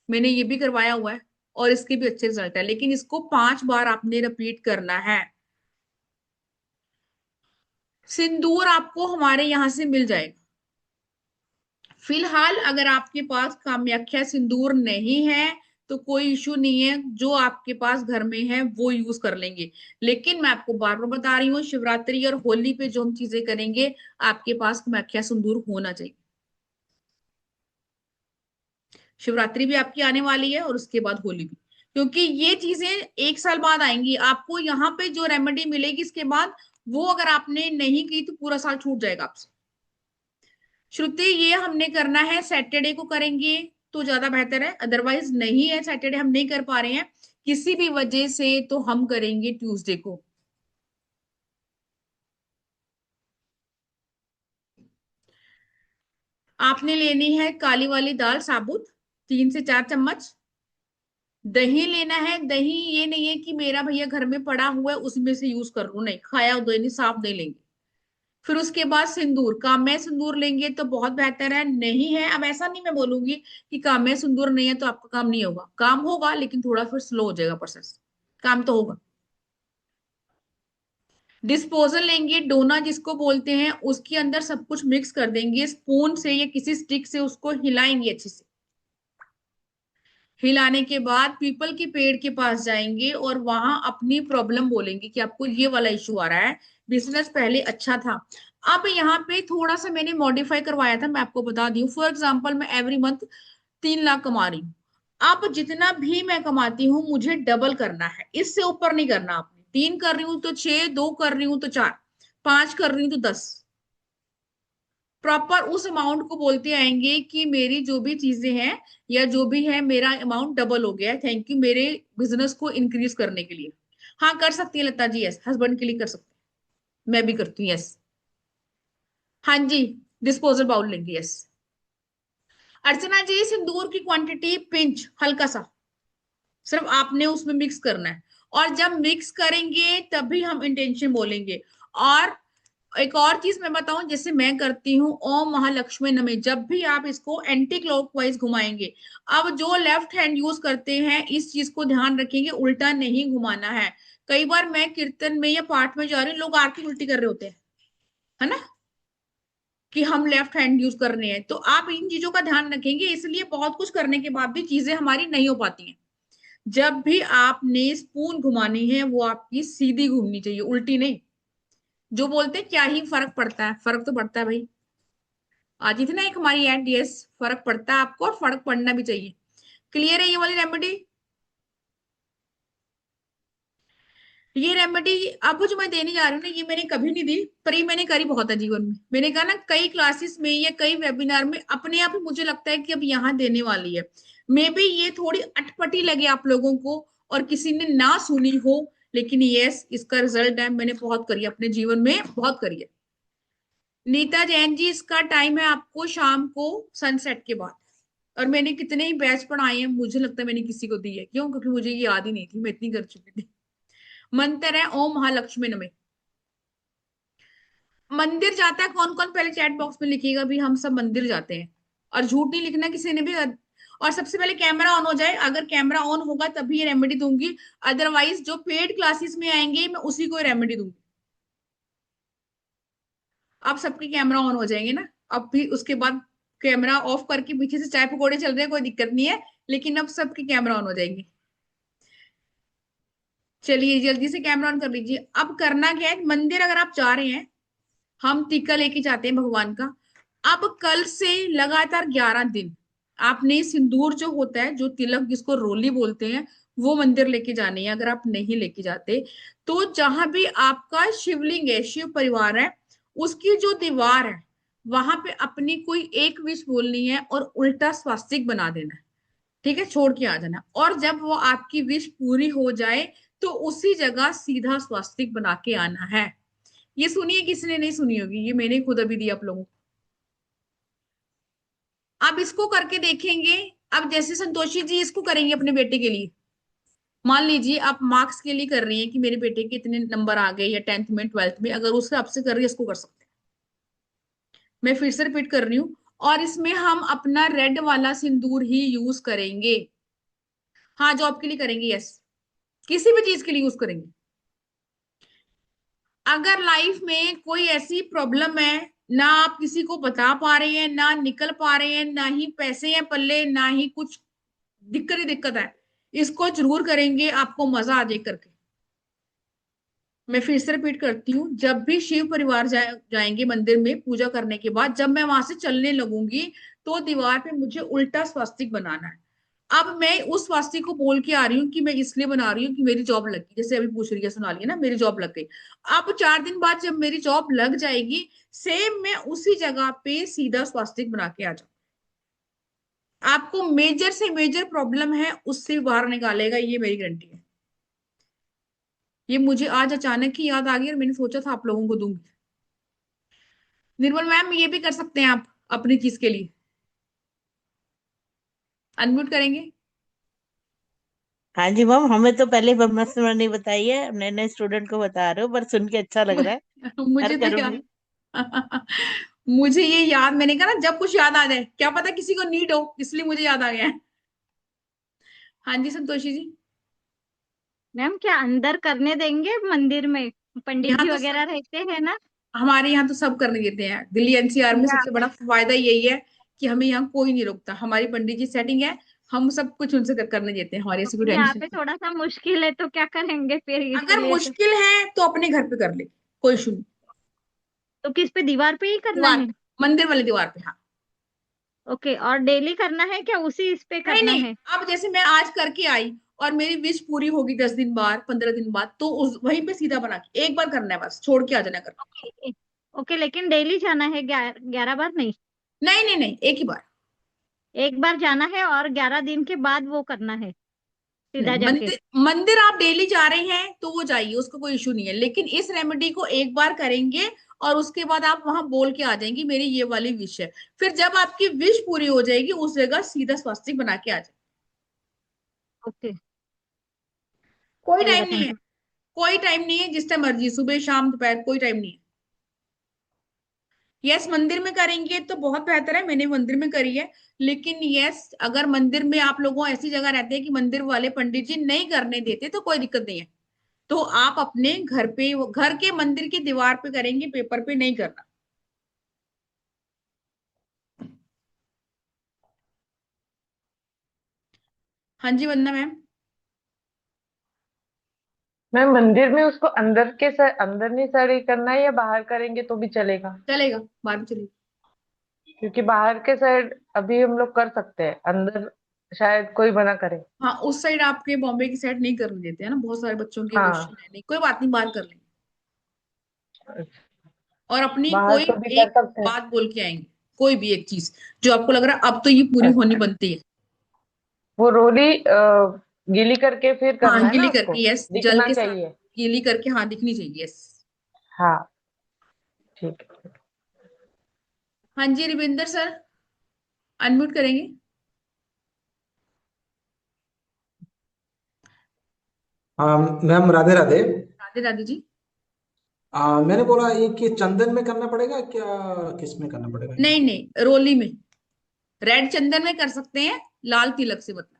मैंने ये भी करवाया हुआ है, और इसके भी अच्छे रिजल्ट है, लेकिन इसको 5 बार आपने रिपीट करना है। सिंदूर आपको हमारे यहाँ से मिल जाएगा, फिलहाल अगर आपके पास कामाख्या सिंदूर नहीं है तो कोई इशू नहीं है, जो आपके पास घर में है वो यूज कर लेंगे। लेकिन मैं आपको बार बार बता रही हूँ, शिवरात्रि और होली पे जो हम चीजें करेंगे, आपके पास कामाख्या सिंदूर होना चाहिए। शिवरात्रि भी आपकी आने वाली है और उसके बाद होली भी, क्योंकि ये चीजें एक साल बाद आएंगी। आपको यहाँ पे जो रेमेडी मिलेगी इसके बाद, वो अगर आपने नहीं की तो पूरा साल छूट जाएगा आपसे। श्रुति, ये हमने करना है सैटरडे को करेंगे तो ज्यादा बेहतर है, अदरवाइज नहीं है, सैटरडे हम नहीं कर पा रहे हैं किसी भी वजह से, तो हम करेंगे ट्यूसडे को। आपने लेनी है काली वाली दाल साबुत, 3 से 4 चम्मच। दही लेना है, दही ये नहीं है कि मेरा भैया घर में पड़ा हुआ है उसमें से यूज कर लूं, नहीं, खाया दही नहीं, साफ दही लेंगे। फिर उसके बाद सिंदूर, काम्य सिंदूर लेंगे तो बहुत बेहतर है। नहीं है, अब ऐसा नहीं मैं बोलूंगी कि काम्य सिंदूर नहीं है तो आपका काम नहीं होगा, काम होगा लेकिन थोड़ा फिर स्लो हो जाएगा प्रोसेस, काम तो होगा। डिस्पोजल लेंगे, डोना जिसको बोलते हैं, उसके अंदर सब कुछ मिक्स कर देंगे, स्पून से या किसी स्टिक से उसको हिलाएंगे अच्छे से। हिलाने के बाद पीपल के पेड़ के पास जाएंगे और वहां अपनी प्रॉब्लम बोलेंगे कि आपको ये वाला इशू आ रहा है, बिजनेस पहले अच्छा था, अब यहाँ पे थोड़ा सा मैंने मॉडिफाई करवाया था, मैं आपको बता दी हूँ। फॉर एग्जाम्पल, मैं एवरी मंथ 3 लाख कमा रही हूँ, अब जितना भी मैं कमाती हूँ मुझे डबल करना है, इससे ऊपर नहीं करना। आपने 3 कर रही हूँ तो 6, 2 कर रही हूँ तो 4, 5 कर रही हूँ तो 10, प्रॉपर उस अमाउंट को बोलते आएंगे कि मेरी जो भी चीजें हैं या जो भी है, मेरा अमाउंट डबल हो गया है, थैंक यू, मेरे बिजनेस को इंक्रीज करने के लिए। हाँ कर सकती है लता जी, यस, हस्बैंड के लिए कर सकते हैं, मैं भी करती हूँ, यस। हाँ जी, डिस्पोजल बाउल लेंगे, यस। अर्चना जी, सिंदूर की क्वांटिटी पिंच हल्का सा, सिर्फ आपने उसमें मिक्स करना है, और जब मिक्स करेंगे तभी हम इंटेंशन बोलेंगे। और एक और चीज मैं बताऊं, जैसे मैं करती हूँ, ओम महालक्ष्मी नमः, जब भी आप इसको एंटी क्लॉकवाइज घुमाएंगे। अब जो लेफ्ट हैंड यूज करते हैं इस चीज को ध्यान रखेंगे, उल्टा नहीं घुमाना है। कई बार मैं कीर्तन में या पाठ में जा रही हूँ, लोग आरती उल्टी कर रहे होते हैं, है ना, कि हम लेफ्ट हैंड यूज कर रहे हैं, तो आप इन चीजों का ध्यान रखेंगे, इसलिए बहुत कुछ करने के बाद भी चीजें हमारी नहीं हो पाती हैं। जब भी आपने स्पून घुमानी है वो आपकी सीधी घूमनी चाहिए, उल्टी नहीं। जो बोलते हैं क्या ही फर्क पड़ता है, फर्क तो पड़ता है भाई। आज थी ना एक हमारी एड, यस, फर्क पड़ता है आपको और फर्क पड़ना भी चाहिए। क्लियर है ये वाली रेमेडी? ये रेमेडी अब जो मैं देने जा रही हूँ ना, ये मैंने कभी नहीं दी, पर ये मैंने करी बहुत है जीवन में। मैंने कहा ना, कई क्लासेस में या कई वेबिनार में अपने आप ही मुझे लगता है कि अब यहाँ देने वाली है। मे बी ये थोड़ी अटपटी लगे आप लोगों को और किसी ने ना सुनी हो, लेकिन यस, इसका रिजल्ट है, मैंने बहुत करी अपने जीवन में, बहुत करी है। नीता जैन जी, इसका टाइम है आपको शाम को सनसेट के बाद। और मैंने कितने ही बैच पढ़ाए हैं, मुझे लगता है मैंने किसी को दी है, क्यों? क्योंकि मुझे ये याद ही नहीं थी, मैं इतनी कर चुकी थी। मंत्र है ओम महालक्ष्मी नमः। मंदिर जाता है कौन कौन, पहले चैट बॉक्स में लिखिएगा भी, हम सब मंदिर जाते हैं, और झूठ नहीं लिखना किसी ने भी। और सबसे पहले कैमरा ऑन हो जाए, अगर कैमरा ऑन होगा तभी ये रेमेडी दूंगी, अदरवाइज जो पेड क्लासेस में आएंगे मैं उसी को रेमेडी दूंगी। अब सबके कैमरा ऑन हो जाएंगे ना, अब भी उसके बाद कैमरा ऑफ करके पीछे से चाय पकौड़े चल रहे हैं, कोई दिक्कत नहीं है, लेकिन अब सबके कैमरा ऑन हो जाएंगे। चलिए जल्दी से कैमरा ऑन कर लीजिए। अब करना क्या है, मंदिर अगर आप जा रहे हैं, हम टीका लेके जाते हैं भगवान का। अब कल से लगातार 11 दिन आपने सिंदूर जो होता है, जो तिलक जिसको रोली बोलते हैं, वो मंदिर लेके जानी है। अगर आप नहीं लेके जाते तो जहां भी आपका शिवलिंग है, शिव परिवार है, उसकी जो दीवार है वहां पे अपनी कोई एक विश बोलनी है और उल्टा स्वास्तिक बना देना है, ठीक है, छोड़ के आ जाना। और जब वो आपकी विश पूरी हो जाए तो उसी जगह सीधा स्वास्तिक बना के आना है। ये सुनिए, किसी ने नहीं सुनी होगी, ये मैंने खुद अभी दी आप लोगों को। अब इसको करके देखेंगे। अब जैसे संतोषी जी इसको करेंगे अपने बेटे के लिए, मान लीजिए आप मार्क्स के लिए कर रही हैं कि मेरे बेटे के इतने नंबर आ गए, या 10th में 12th में, अगर उससे आपसे कर रही है, इसको कर सकते हैं। मैं फिर से रिपीट कर रही हूँ, और इसमें हम अपना रेड वाला सिंदूर ही यूज करेंगे। हाँ, जॉब के लिए करेंगे, यस, किसी भी चीज के लिए यूज करेंगे। अगर लाइफ में कोई ऐसी प्रॉब्लम है ना आप किसी को बता पा रहे हैं, ना निकल पा रहे हैं, ना ही पैसे हैं पल्ले, ना ही कुछ, दिक्कत ही दिक्कत है। इसको जरूर करेंगे, आपको मजा आ जाए करके। मैं फिर से रिपीट करती हूँ, जब भी शिव परिवार जाएंगे मंदिर में पूजा करने के बाद, जब मैं वहां से चलने लगूंगी तो दीवार पे मुझे उल्टा स्वास्तिक बनाना है। अब मैं उस स्वास्तिक को बोल के आ रही हूँ कि मैं इसलिए बना रही हूँ कि मेरी जॉब लगी, जैसे अभी पूछ रही है सोनाली है ना, मेरी जॉब लग गई। अब 4 दिन बाद जब मेरी जॉब लग जाएगी, सेम मैं उसी जगह पे सीधा स्वास्तिक बना के आ जाऊँ। आपको मेजर से मेजर प्रॉब्लम है उससे बाहर निकालेगा, ये मेरी गारंटी है। ये मुझे आज अचानक ही याद आ गई और मैंने सोचा था आप लोगों को दूंगी। निर्मल मैम, ये भी कर सकते हैं आप अपनी चीज के लिए, अनम्यूट करेंगे। हाँ जी मैम, हमें तो पहले ब्रह्मास्त्र नहीं बताई है, नए नए स्टूडेंट को बता रहे हो, पर सुन के अच्छा लग रहा है। मुझे हर तो याद करूंगी। मुझे ये याद, मैंने कहा ना जब कुछ याद आ जाए, क्या पता किसी को नीड हो, इसलिए मुझे याद आ गया है। हाँ जी संतोषी जी। मैम क्या अंदर करने देंगे मंदिर में? पंडित यहाँ जी तो वगैरह सब, रहते हैं ना? हमारे यहाँ तो सब करने देते हैं। दिल्ली एनसीआर में या सबसे बड़ा फायदा यही है कि हमें यहाँ कोई नहीं रोकता। हमारी पंडित जी सेटिंग है, हम सब कुछ उनसे करने देते हैं, हमारी ऐसी कोई यहाँ टेंशन पे नहीं। थोड़ा सा मुश्किल है तो क्या करेंगे फिर, अगर इसीलिए तो। मुश्किल है तो अपने घर पे कर ले, कोई इशू नहीं। तो किस पे, दीवार पे ही करना दीवार है? पे, मंदिर वाली दीवार पे, हाँ। ओके, और डेली करना है क्या, उसी इस पे नहीं करना नहीं, है? अब जैसे मैं आज करके आई और मेरी विश पूरी होगी 10 दिन बाद, 15 दिन बाद, तो उस वहीं पे सीधा बना के एक बार करना है, बस छोड़ के आ जाना कर। ओके। ओके, लेकिन डेली जाना है, 11 बार नहीं? नहीं नहीं नहीं, एक ही बार। एक बार जाना है और 11 दिन के बाद वो करना है, नहीं, सीधा जाके? मंदिर मंदिर आप डेली जा रहे हैं तो वो जाइए, उसका कोई इशू नहीं है, लेकिन इस रेमेडी को एक बार करेंगे और उसके बाद आप वहां बोल के आ जाएंगी मेरी ये वाली विश है। फिर जब आपकी विश पूरी हो जाएगी, उस जगह सीधा स्वास्तिक बना के आ जाए। ओके, कोई चलेगा, टाइम नहीं थैंक है, यू। कोई टाइम नहीं है, जिस टाइम मर्जी, सुबह शाम दोपहर, कोई टाइम नहीं है। यस, मंदिर में करेंगे तो बहुत बेहतर है, मैंने मंदिर में करी है। लेकिन यस, अगर मंदिर में आप लोगों ऐसी जगह रहते हैं कि मंदिर वाले पंडित जी नहीं करने देते, तो कोई दिक्कत नहीं है। तो आप अपने घर पे, घर के मंदिर की दीवार पे करेंगे, पेपर पे नहीं करना। हाँ जी वंदना मैम। मैम मंदिर में उसको अंदर नहीं साड़ी करना है या बाहर करेंगे तो भी चलेगा? चलेगा, बाद में चलेगा। क्योंकि बाहर के साइड अभी हम लोग कर सकते हैं, अंदर शायद कोई मना करे। हाँ, उस साइड आपके बॉम्बे की साइड नहीं करने देते हैं ना, बहुत सारे बच्चों के हाँ। क्वेश्चन है, नहीं कोई बात नहीं, बाहर कर लेंगे। और अपनी बाहर कोई तो भी कर एक सकते हैं। बात बोल के आएंगे, कोई भी एक चीज जो आपको लग रहा है अब तो ये पूरी होनी अच्छा, बनती है। वो रोली गीली करके फिर हाँ, करना है ना गीली उसको? करके, यस, जल दिखना के साथ चाहिए। गीली करके, हाँ दिखनी चाहिए, यस। हाँ, ठीक है। हाँ जी रविंदर सर, अनम्यूट करेंगे। हाँ मैम, राधे राधे। राधे राधे जी। मैंने बोला ये कि चंदन में करना पड़ेगा क्या, किस में करना पड़ेगा ये? नहीं नहीं, रोली में, रेड चंदन में कर सकते हैं, लाल तिलक से, मतलब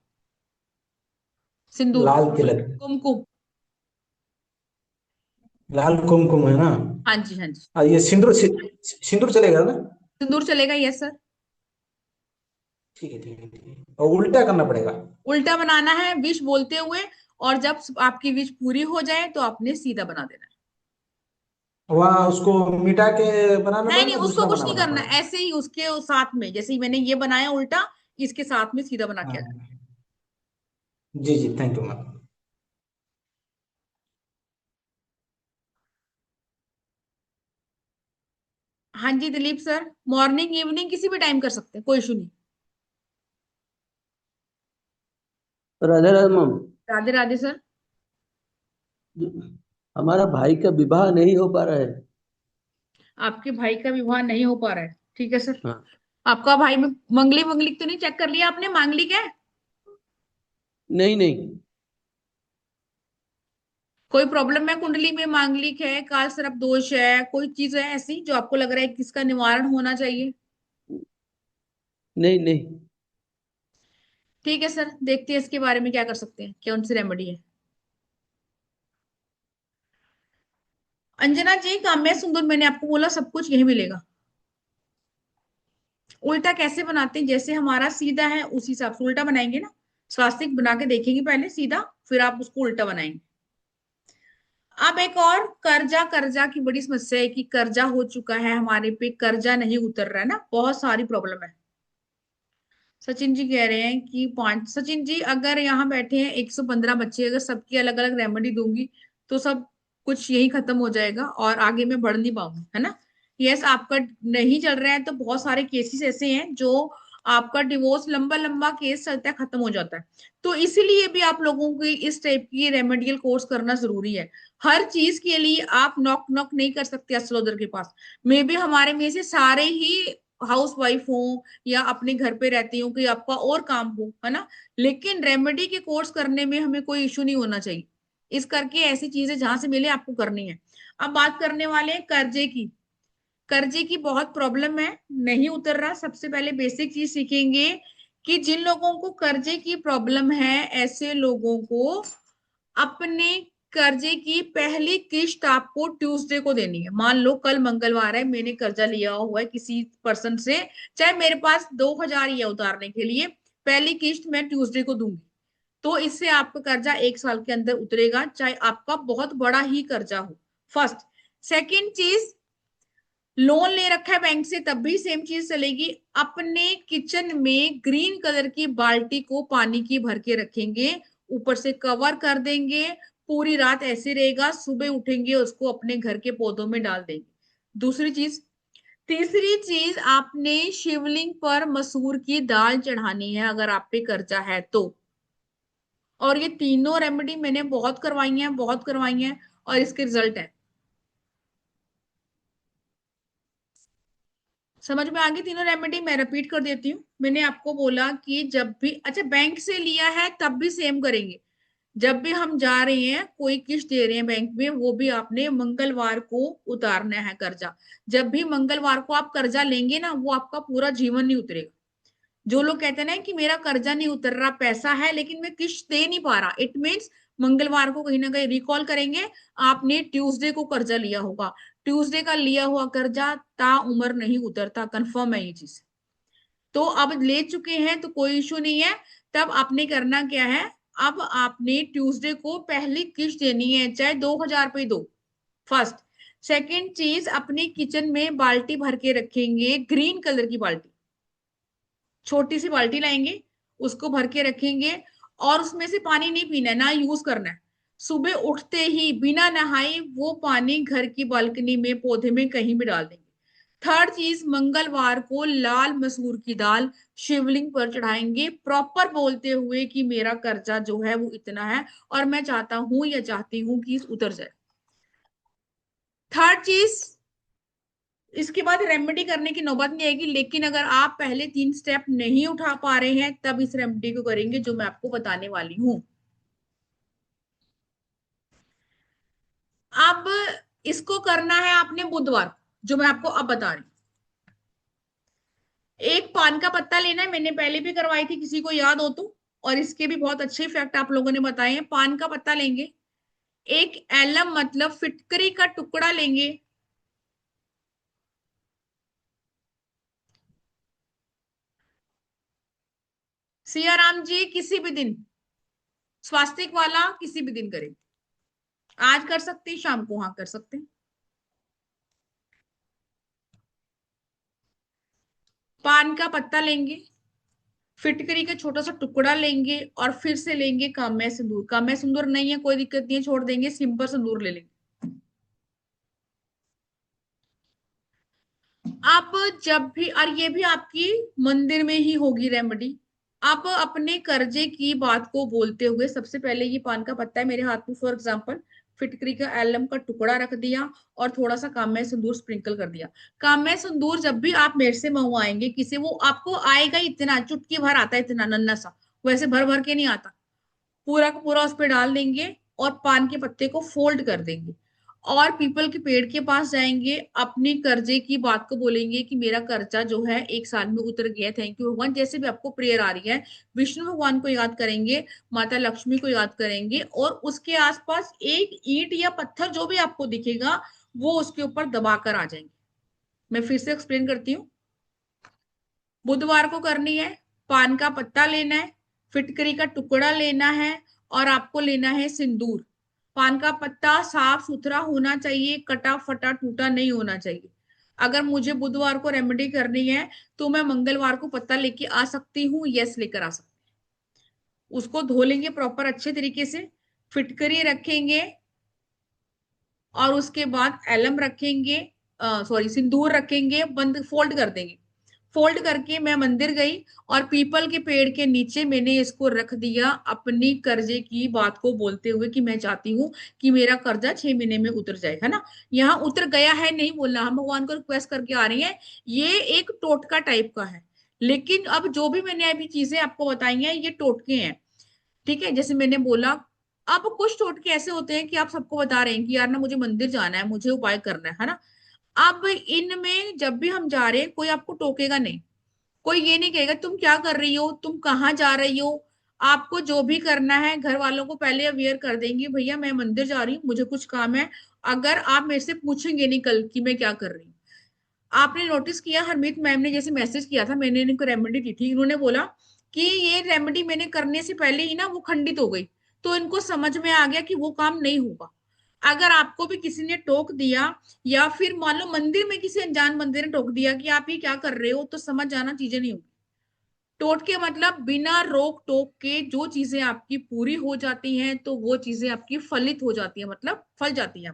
सिंदूर, लाल तिलक, कुमकुम। लाल कुमकुम है ना? हाँ जी हाँ जी। ये सिंदूर सिंदूर चलेगा ना? सिंदूर चलेगा, यस सर। ठीक है ठीक है ठीक है, और उल्टा करना पड़ेगा? उल्टा बनाना है विश बोलते हुए, और जब आपकी विश पूरी हो जाए तो आपने सीधा बना देना है। वहाँ उसको मिटा के बनाना नहीं नहीं, पड़ेगा, उसको दूसरा कुछ नहीं बनाना करना, पड़ेगा? ऐसे ही उसके साथ में, जैसे ही मैंने ये बनाया उल्टा, इसके साथ में सीधा बना के आ जाए। हाँ जी जी, थैंक यू मैम। हाँ जी दिलीप सर, मॉर्निंग इवनिंग किसी भी टाइम कर सकते हैं, कोई इशू नहीं। राधे राधे मैम। राधे राधे सर। हमारा भाई का विवाह नहीं हो पा रहा है। आपके भाई का विवाह नहीं हो पा रहा है, ठीक है सर। हाँ। आपका भाई में मंगली मंगलिक तो नहीं चेक कर लिया आपने, मांगलिक है? नहीं नहीं। कोई प्रॉब्लम है कुंडली में, मांगलिक है, काल सर्प दोष है, कोई चीज है ऐसी जो आपको लग रहा है कि इसका निवारण होना चाहिए? नहीं नहीं। ठीक है सर, देखते हैं इसके बारे में क्या कर सकते हैं, कौन सी रेमेडी है। अंजना जी, काम्या सुंदर, मैंने आपको बोला सब कुछ यही मिलेगा। उल्टा कैसे बनाते हैं, जैसे हमारा सीधा है उसी हिसाब से उल्टा बनाएंगे ना, स्वास्तिक बना के देखेंगे पहले सीधा, फिर आप उसको उल्टा बनाएंगे। अब एक और कर्जा, कर्जा की बड़ी समस्या है कि कर्जा हो चुका है हमारे पे, कर्जा नहीं उतर रहा है ना, बहुत सारी प्रॉब्लम है। सचिन जी कह रहे हैं कि 5, सचिन जी अगर यहाँ बैठे हैं 115 बच्चे, अगर सबकी अलग अलग रेमेडी दूंगी तो सब कुछ यही खत्म हो जाएगा और आगे मैं बढ़ नहीं पाऊंगी, है ना। यस, आपका नहीं चल रहा है तो बहुत सारे केसेस ऐसे हैं जो आपका डिवोर्स लंबा लंबा केस चलता है, खत्म हो जाता है। तो इसीलिए भी आप लोगों को इस टाइप की रेमेडियल कोर्स करना जरूरी है। हर चीज के लिए आप नॉक नॉक नहीं कर सकते एस्ट्रोलॉजर के पास। मे भी हमारे में से सारे ही हाउस वाइफ हो या अपने घर पे रहती हो, कि आपका और काम हो, है ना, लेकिन रेमेडी के कोर्स करने में हमें कोई इश्यू नहीं होना चाहिए। इस करके ऐसी चीजें जहां से मिले आपको करनी है। अब बात करने वाले हैं कर्जे की। कर्जे की बहुत प्रॉब्लम है, नहीं उतर रहा। सबसे पहले बेसिक चीज सीखेंगे कि जिन लोगों को कर्जे की प्रॉब्लम है, ऐसे लोगों को अपने कर्जे की पहली किस्त आपको ट्यूसडे को देनी है। मान लो कल मंगलवार है, मैंने कर्जा लिया हुआ है किसी पर्सन से, चाहे मेरे पास 2000 ही है उतारने के लिए, पहली किस्त मैं ट्यूसडे को दूंगी, तो इससे आपका कर्जा 1 साल के अंदर उतरेगा, चाहे आपका बहुत बड़ा ही कर्जा हो। फर्स्ट। सेकेंड चीज, लोन ले रखा है बैंक से तब भी सेम चीज चलेगी। अपने किचन में ग्रीन कलर की बाल्टी को पानी की भर के रखेंगे, ऊपर से कवर कर देंगे, पूरी रात ऐसे रहेगा, सुबह उठेंगे उसको अपने घर के पौधों में डाल देंगे। दूसरी चीज। तीसरी चीज, आपने शिवलिंग पर मसूर की दाल चढ़ानी है अगर आप पे कर्जा है तो। और ये तीनों रेमेडी मैंने बहुत करवाई हैं, बहुत करवाई हैं, और इसके रिजल्ट है। समझ में आ गई तीनों रेमेडी? मैं रिपीट कर देती हूँ। मैंने आपको बोला कि जब भी, अच्छा बैंक से लिया है तब भी सेम करेंगे। जब भी हम जा रहे हैं, कोई किस्त दे रहे हैं बैंक में, वो भी आपने मंगलवार को उतारना है कर्जा। जब भी मंगलवार को आप कर्जा लेंगे ना, वो आपका पूरा जीवन नहीं उतरेगा। जो लोग कहते हैं ना कि मेरा कर्जा नहीं उतर रहा, पैसा है लेकिन मैं किस्त दे नहीं पा रहा, इट मीन्स मंगलवार को कहीं ना कहीं रिकॉल करेंगे, आपने ट्यूसडे को कर्जा लिया होगा। ट्यूसडे का लिया हुआ कर्जा ता उम्र नहीं उतरता, कंफर्म है ये चीज। तो अब ले चुके हैं तो कोई इशू नहीं है। तब आपने करना क्या है, अब आपने ट्यूसडे को पहली किस्त देनी है, चाहे 2000 रुपये दो। फर्स्ट। सेकेंड चीज, अपने किचन में बाल्टी भर के रखेंगे, ग्रीन कलर की बाल्टी, छोटी सी बाल्टी लाएंगे, उसको भर के रखेंगे, और उसमें से पानी नहीं पीना है, ना यूज करना है। सुबह उठते ही बिना नहाए वो पानी घर की बालकनी में, पौधे में, कहीं भी डाल देंगे। थर्ड चीज, मंगलवार को लाल मसूर की दाल शिवलिंग पर चढ़ाएंगे, प्रॉपर बोलते हुए कि मेरा कर्जा जो है वो इतना है और मैं चाहता हूं या चाहती हूँ कि उतर जाए। थर्ड चीज, इसके बाद रेमेडी करने की नौबत नहीं आएगी, लेकिन अगर आप पहले 3 स्टेप नहीं उठा पा रहे हैं तब इस रेमेडी को करेंगे जो मैं आपको बताने वाली हूं। अब इसको करना है आपने बुधवार, जो मैं आपको अब बता रही हूँ। एक पान का पत्ता लेना है, मैंने पहले भी करवाई थी, किसी को याद हो तो, और इसके भी बहुत अच्छे इफेक्ट आप लोगों ने बताए हैं। पान का पत्ता लेंगे, एक एलम मतलब फिटकरी का टुकड़ा लेंगे, सियाराम जी किसी भी दिन, स्वास्तिक वाला किसी भी दिन करें, आज कर सकते हैं, शाम को हाँ कर सकते हैं। पान का पत्ता लेंगे, फिटकरी का छोटा सा टुकड़ा लेंगे, और फिर से लेंगे काम्य सिंदूर। काम्य सिंदूर नहीं है कोई दिक्कत नहीं है, छोड़ देंगे, सिंपल सिंदूर ले लेंगे। आप जब भी, और ये भी आपकी मंदिर में ही होगी रेमेडी, आप अपने कर्जे की बात को बोलते हुए, सबसे पहले ये पान का पत्ता है मेरे हाथ में फॉर एग्जाम्पल, फिटकरी का एलम का टुकड़ा रख दिया और थोड़ा सा काम्य सिंदूर स्प्रिंकल कर दिया। काम्य सिंदूर जब भी आप मेरे से मंगवाएंगे किसी, वो आपको आएगा इतना, चुटकी भर आता है, इतना नन्ना सा, वैसे भर भर के नहीं आता, पूरा का पूरा उस पर डाल देंगे और पान के पत्ते को फोल्ड कर देंगे, और पीपल के पेड़ के पास जाएंगे, अपनी कर्जे की बात को बोलेंगे कि मेरा कर्जा जो है 1 साल में उतर गया, थैंक यू भगवान। जैसे भी आपको प्रेयर आ रही है, विष्णु भगवान को याद करेंगे, माता लक्ष्मी को याद करेंगे, और उसके आसपास एक ईंट या पत्थर जो भी आपको दिखेगा वो उसके ऊपर दबा कर आ जाएंगे। मैं फिर से एक्सप्लेन करती हूँ। बुधवार को करनी है। पान का पत्ता लेना है, फिटकरी का टुकड़ा लेना है, और आपको लेना है सिंदूर। पान का पत्ता साफ सुथरा होना चाहिए, कटा फटा टूटा नहीं होना चाहिए। अगर मुझे बुधवार को रेमेडी करनी है तो मैं मंगलवार को पत्ता लेके आ सकती हूँ, यस लेकर आ सकती हूँ। उसको धो लेंगे प्रॉपर अच्छे तरीके से, फिटकरी रखेंगे, और उसके बाद एलम रखेंगे, सॉरी सिंदूर रखेंगे, बंद फोल्ड कर देंगे। फोल्ड करके मैं मंदिर गई और पीपल के पेड़ के नीचे मैंने इसको रख दिया, अपनी कर्जे की बात को बोलते हुए कि मैं चाहती हूँ कि मेरा कर्जा 6 महीने में उतर जाए, है ना। यहाँ उतर गया है नहीं बोलना, हम भगवान को रिक्वेस्ट करके आ रही हैं। ये एक टोटका टाइप का है, लेकिन अब जो भी मैंने अभी चीजें आपको बताई हैं ये टोटके हैं, ठीक है। जैसे मैंने बोला, अब कुछ टोटके ऐसे होते हैं कि आप सबको बता रहे हैं कि यार ना मुझे मंदिर जाना है, मुझे उपाय करना है ना। अब इनमें जब भी हम जा रहे हैं कोई आपको टोकेगा नहीं, कोई ये नहीं कहेगा तुम क्या कर रही हो, तुम कहाँ जा रही हो। आपको जो भी करना है घर वालों को पहले अवेयर कर देंगे, भैया मैं मंदिर जा रही हूँ, मुझे कुछ काम है। अगर आप मेरे से पूछेंगे नहीं कल कि मैं क्या कर रही हूँ। आपने नोटिस किया हरमीत मैम ने जैसे मैसेज किया था, मैंने इनको रेमेडी दी थी, इन्होंने बोला कि ये रेमेडी मैंने करने से पहले ही ना वो खंडित हो गई, तो इनको समझ में आ गया कि वो काम नहीं होगा। अगर आपको भी किसी ने टोक दिया, या फिर मान लो मंदिर में किसी अनजान बंदे ने टोक दिया कि आप ये क्या कर रहे हो, तो समझ जाना चीजें नहीं होगी। टोटके मतलब बिना रोक टोक के जो चीजें आपकी पूरी हो जाती हैं तो वो चीजें आपकी फलित हो जाती है, मतलब फल जाती है।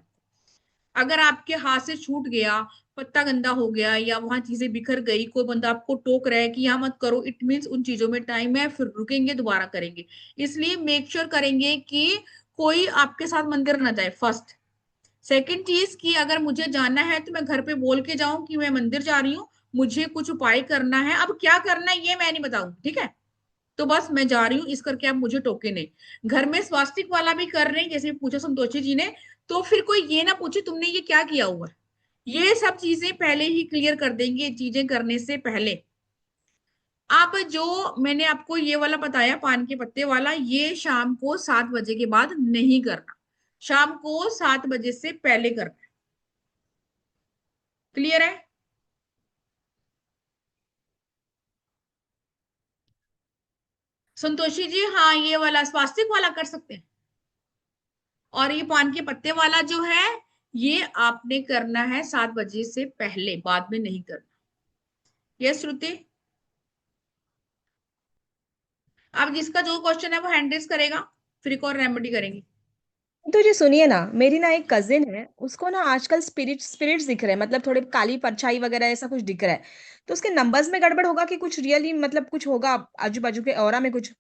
अगर आपके हाथ से छूट गया, पत्ता गंदा हो गया, या वहां चीजें बिखर गई, कोई बंदा आपको टोक रहा है कि यहाँ मत करो, इट मीन्स उन चीजों में टाइम है, फिर रुकेंगे दोबारा करेंगे। इसलिए मेक श्योर करेंगे कि कोई आपके साथ मंदिर ना जाए, फर्स्ट। सेकंड चीज कि अगर मुझे जाना है तो मैं घर पे बोल के जाऊं कि मैं मंदिर जा रही हूँ, मुझे कुछ उपाय करना है। अब क्या करना है ये मैं नहीं बताऊं, ठीक है। तो बस मैं जा रही हूँ इस करके आप मुझे टोके नहीं। घर में स्वास्तिक वाला भी कर रहे हैं, जैसे पूछा संतोषी जी ने, तो फिर कोई ये ना पूछे तुमने ये क्या किया हुआ है। ये सब चीजें पहले ही क्लियर कर देंगे चीजें करने से पहले। अब जो मैंने आपको ये वाला बताया पान के पत्ते वाला, ये शाम को 7 बजे के बाद नहीं करना, शाम को 7 बजे से पहले करना। क्लियर है। संतोषी जी, हाँ ये वाला स्वास्तिक वाला कर सकते हैं, और ये पान के पत्ते वाला जो है ये आपने करना है 7 बजे से पहले, बाद में नहीं करना। ये श्रुति, अब जिसका जो क्वेश्चन है वो हैंड रेज करेगा, फिर एक और रेमेडी करेंगे। तो जी सुनिए ना, मेरी ना एक कजिन है, उसको ना आजकल स्पिरिट्स दिख रहे हैं, मतलब थोड़े काली परछाई वगैरह ऐसा कुछ दिख रहा है। तो उसके नंबर्स में गड़बड़ होगा कि कुछ रियली मतलब कुछ होगा आजू बाजू के ऑरा में कुछ?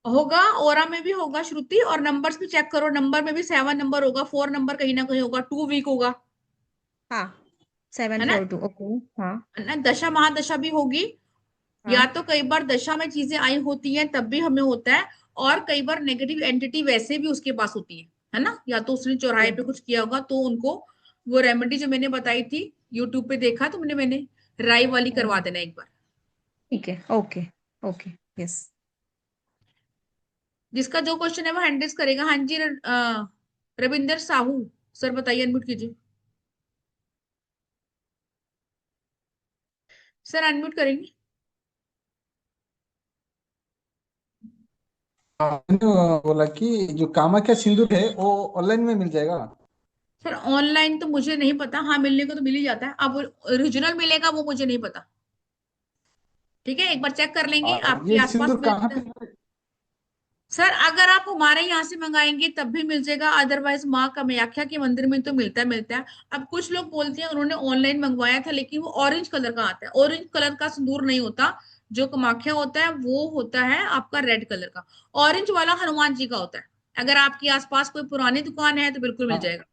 होगा, ओरा में भी होगा श्रुति, और नंबर्स भी चेक करो, नंबर में भी 7 नंबर होगा, 4 नंबर कहीं ना कहीं होगा, 2 वीक होगा, हाँ, सेवन है ना। Four two okay. हाँ। ना दशा महादशा भी होगी, या हाँ। तो कई बार दशा में चीजें आई होती हैं तब भी हमें होता है, और कई बार नेगेटिव एंटिटी वैसे भी उसके पास होती है ना। या तो उसने चौराहे पे कुछ किया होगा तो उनको वो रेमेडी जो मैंने बताई थी, यूट्यूब पे देखा तुमने, मैंने राई वाली करवा देना एक बार। ठीक है, ओके। ओके। यस। जिसका जो क्वेश्चन है वो हैंडल्स करेगा। हाँ जी, रविंदर साहू सर बताइए, अनम्यूट कीजिए सर, अनम्यूट करेंगे। मैंने बोला कि जो कामाख्या सिंदूर है वो ऑनलाइन में मिल जाएगा। सर ऑनलाइन तो मुझे नहीं पता, हाँ मिलने को तो मिल ही जाता है, अब ओरिजिनल मिलेगा वो मुझे नहीं पता। ठीक है, एक बार चेक कर लेंगे आपके ये आसपास सिंदूर कहाँ मिलता है। पे? सर अगर आप हमारे यहाँ से मंगाएंगे तब भी मिल जाएगा, अदरवाइज माँ कामाख्या के मंदिर में तो मिलता है। अब कुछ लोग बोलते हैं उन्होंने ऑनलाइन मंगवाया था, लेकिन वो ऑरेंज कलर का आता है, ऑरेंज कलर का सिंदूर नहीं होता। जो कामाख्या होता है वो होता है आपका रेड कलर का, ऑरेंज वाला हनुमान जी का होता है। अगर आपके आसपास कोई पुरानी दुकान है तो बिल्कुल मिल हाँ। जाएगा,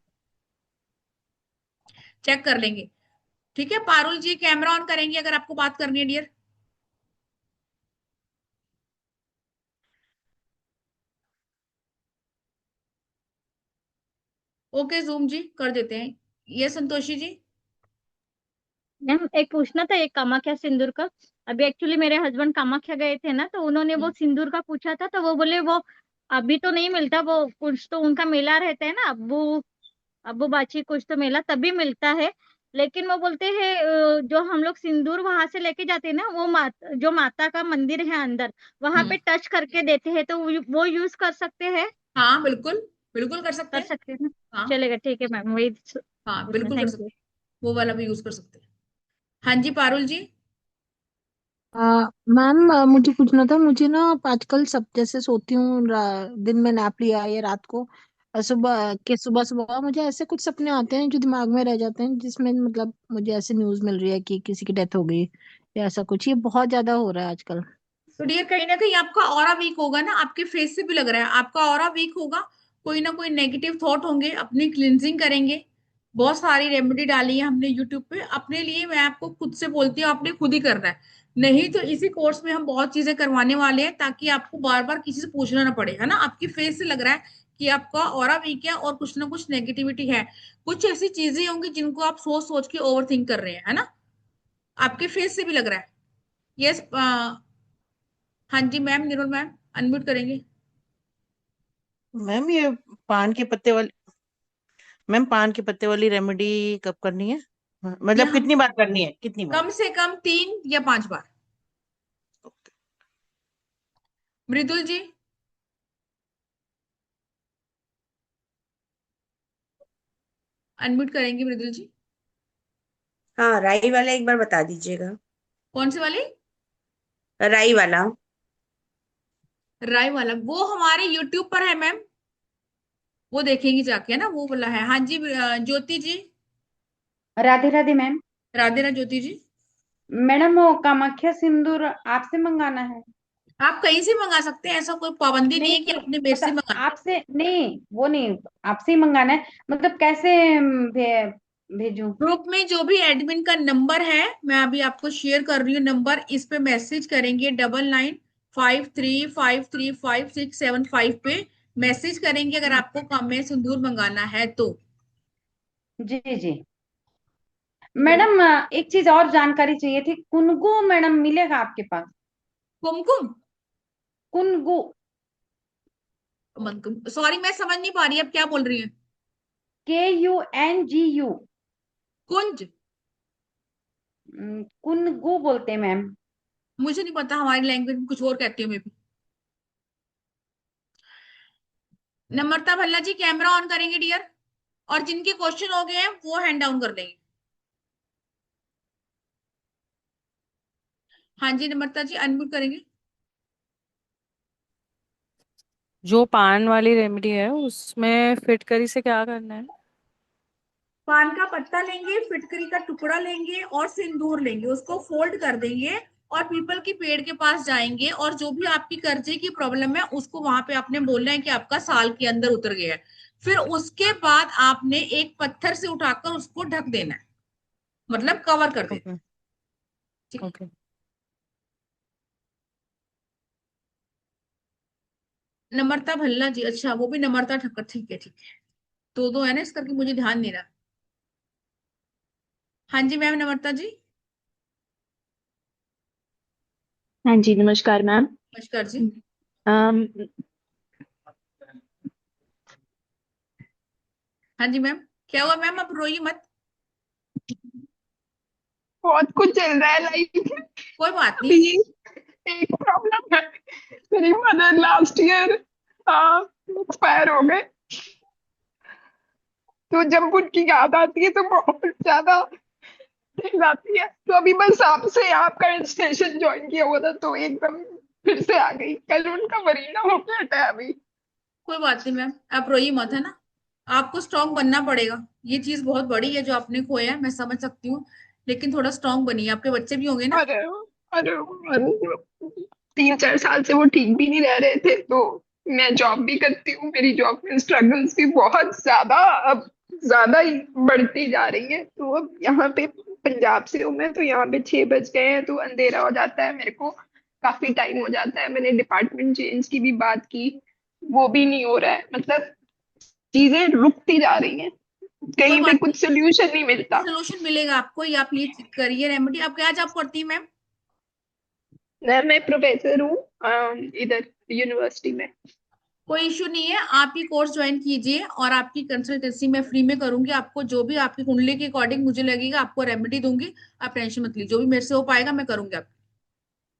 चेक कर लेंगे। ठीक है, पारुल जी कैमरा ऑन करेंगे अगर आपको बात करनी है डियर। ओके जूम जी कर देते हैं। ये संतोषी जी। मैम एक पूछना था एक कामाख्या सिंदूर का। अभी एक्चुअली मेरे हस्बैंड कामाख्या गए थे ना, तो उन्होंने वो सिंदूर का पूछा था, तो वो बोले वो अभी तो नहीं मिलता, वो कुछ तो उनका मेला रहता है ना, अब्बू अब्बू बाची कुछ तो मेला तभी मिलता है। लेकिन वो बोलते हैं जो हम लोग सिंदूर वहां से लेके जाते हैं ना, वो जो माता का मंदिर है अंदर, वहां पे टच करके देते हैं, तो वो यूज कर सकते हैं? हाँ बिल्कुल, बिल्कुल कर सकते कर हैं। सकते हैं ना? हाँ चलेगा, ठीक है मैम, वही हाँ पूछना। बिल्कुल कर थैंक सकते यू। हैं, वो वाला भी यूज कर सकते हैं। हाँ जी पारुल जी। मैम, मुझे पूछना था। मुझे ना आजकल सब जैसे सोती हूँ, दिन में नैप लिया या रात को, सुबह सुबह मुझे ऐसे कुछ सपने आते हैं जो दिमाग में रह जाते हैं, जिसमें मतलब मुझे ऐसे न्यूज मिल रही है कि किसी की डेथ हो गई या ऐसा कुछ। ये बहुत ज्यादा हो रहा है आजकल। तो डियर कहीं ना कहीं आपका ऑरा वीक होगा ना, आपके फेस से भी लग रहा है आपका ऑरा वीक होगा। कोई ना कोई नेगेटिव थॉट होंगे, अपनी क्लिनजिंग करेंगे। बहुत सारी रेमेडी डाली है हमने यूट्यूब पे अपने लिए, मैं आपको खुद से बोलती हूँ आपने खुद ही करना है। नहीं तो इसी कोर्स में हम बहुत चीजें करवाने वाले हैं, ताकि आपको बार बार किसी से पूछना ना पड़े, है ना। आपकी फेस से लग रहा है कि आपका ऑरा वीक है और कुछ ना कुछ नेगेटिविटी है। कुछ ऐसी चीजें होंगी जिनको आप सोच सोच के ओवर थिंक कर रहे हैं, है ना। आपके फेस से भी लग रहा है। यस। हाँ जी मैम, निर्मल मैम अनम्यूट करेंगे। मैम ये पान के पत्ते वाली मैम पान के पत्ते वाली रेमेडी कब करनी है? ये मतलब हम कितनी बार करनी है, कितनी बार? कम से कम 3 या 5 बार। मृदुल जी। अनम्यूट करेंगे मृदुल जी। हाँ, राई वाला एक बार बता दीजिएगा। कौन सी वाली? राई वाला। राय वाला वो हमारे यूट्यूब पर है मैम, वो देखेंगी जाके, है ना, वो वाला है। हाँ जी ज्योति जी। राधे राधे मैम। राधे राधे ज्योति जी। मैडम वो कामाख्या सिंदूर आपसे मंगाना है? आप कहीं से मंगा सकते हैं, ऐसा कोई पाबंदी नहीं नहीं है कि नहीं, आपने मेरे से मंगाना है। आपसे नहीं, वो नहीं, आपसे ही मंगाना है। मतलब कैसे भेजूं? ग्रुप में जो भी एडमिन का नंबर है, मैं अभी आपको शेयर कर रही हूँ नंबर, इस पे मैसेज करेंगे 9953535675 पे मैसेज करेंगे, अगर आपको कम में सिंदूर मंगाना है तो। जी जी। मैडम एक चीज और जानकारी चाहिए थी। कुनगु मैडम मिलेगा आपके पास? कुमकुम। कुनगु। सॉरी मैं समझ नहीं पा रही अब क्या बोल रही है। KUNGU। कुंज। कुनगु बोलते हैं मैम। मुझे नहीं पता, हमारी लैंग्वेज में कुछ और कहती हूँ मैं भी। नम्रता भल्ला जी कैमरा ऑन करेंगे डियर, और जिनके क्वेश्चन हो गए हैं वो हैंड डाउन कर देंगे। हाँ जी नम्रता जी अनम्यूट करेंगे। जो पान वाली रेमेडी है उसमें फिटकरी से क्या करना है? पान का पत्ता लेंगे, फिटकरी का टुकड़ा लेंगे और सिंदूर लेंगे, उसको फोल्ड कर देंगे और पीपल के पेड़ के पास जाएंगे, और जो भी आपकी कर्जे की प्रॉब्लम है उसको वहां पे आपने बोलना है कि आपका साल के अंदर उतर गया है। फिर उसके बाद आपने एक पत्थर से उठाकर उसको ढक देना है, मतलब कवर कर देना। ओके। ठीक है। ओके। नम्रता भल्ला जी, अच्छा वो भी नम्रता ठक्कर, ठीक है ठीक है। दो दो है ना इस करके मुझे ध्यान नहीं रहा। हाँ जी मैम नम्रता जी। हाँ जी, नमस्कार मैम। नमस्कार जी। अम, हाँ जी मैम, क्या हुआ मैम, अब रोइए मत। बहुत कुछ चल रहा है लाइफ में। कोई बात नहीं। अभी एक प्रॉब्लम है। मेरी मदर लास्ट ईयर एक्सपायर हो गए। तो जब उनकी याद आती है तो बहुत ज्यादा दिल आती है। तो अभी बस आपसे आपका रजिस्ट्रेशन ज्वाइन किया हुआ था तो एकदम फिर से आ गई। कल उनका महीना हो गया था अभी। कोई बात नहीं मैम, आप रोइए मत, है ना। आपको स्ट्रांग बनना पड़ेगा, ये चीज बहुत बड़ी है जो आपने खोया है, मैं समझ सकती हूँ। लेकिन थोड़ा स्ट्रांग बनिए, आपके बच्चे भी होंगे ना। अरे अरे 3-4 साल से वो ठीक भी नहीं रह रहे थे। तो मैं जॉब भी करती हूँ, मेरी जॉब में स्ट्रगल्स भी बहुत ज्यादा अब ज्यादा ही बढ़ती जा रही है। तो अब यहाँ पे पंजाब से हूँ मैं, तो यहाँ पे 6 बज गए हैं तो अंधेरा हो जाता है, मेरे को काफी टाइम हो जाता है। मैंने डिपार्टमेंट चेंज की भी बात की, वो भी नहीं हो रहा है। मतलब चीजें रुकती जा रही हैं, कोई कहीं पे बात कुछ सोल्यूशन नहीं नहीं, मिलता। सोल्यूशन मिलेगा आपको, ये आप प्लीज करिए रेमेडी। आप क्या जॉब करती है मैम? मैं प्रोफेसर हूँ इधर यूनिवर्सिटी में। कोई इश्यू नहीं है, आप ही कोर्स ज्वाइन कीजिए और आपकी कंसल्टेंसी मैं फ्री में करूंगी। आपको जो भी आपकी कुंडली के अकॉर्डिंग मुझे लगेगा आपको रेमेडी दूंगी। आप टेंशन मत लीजिए, जो भी मेरे से हो पाएगा मैं करूंगी आपकी,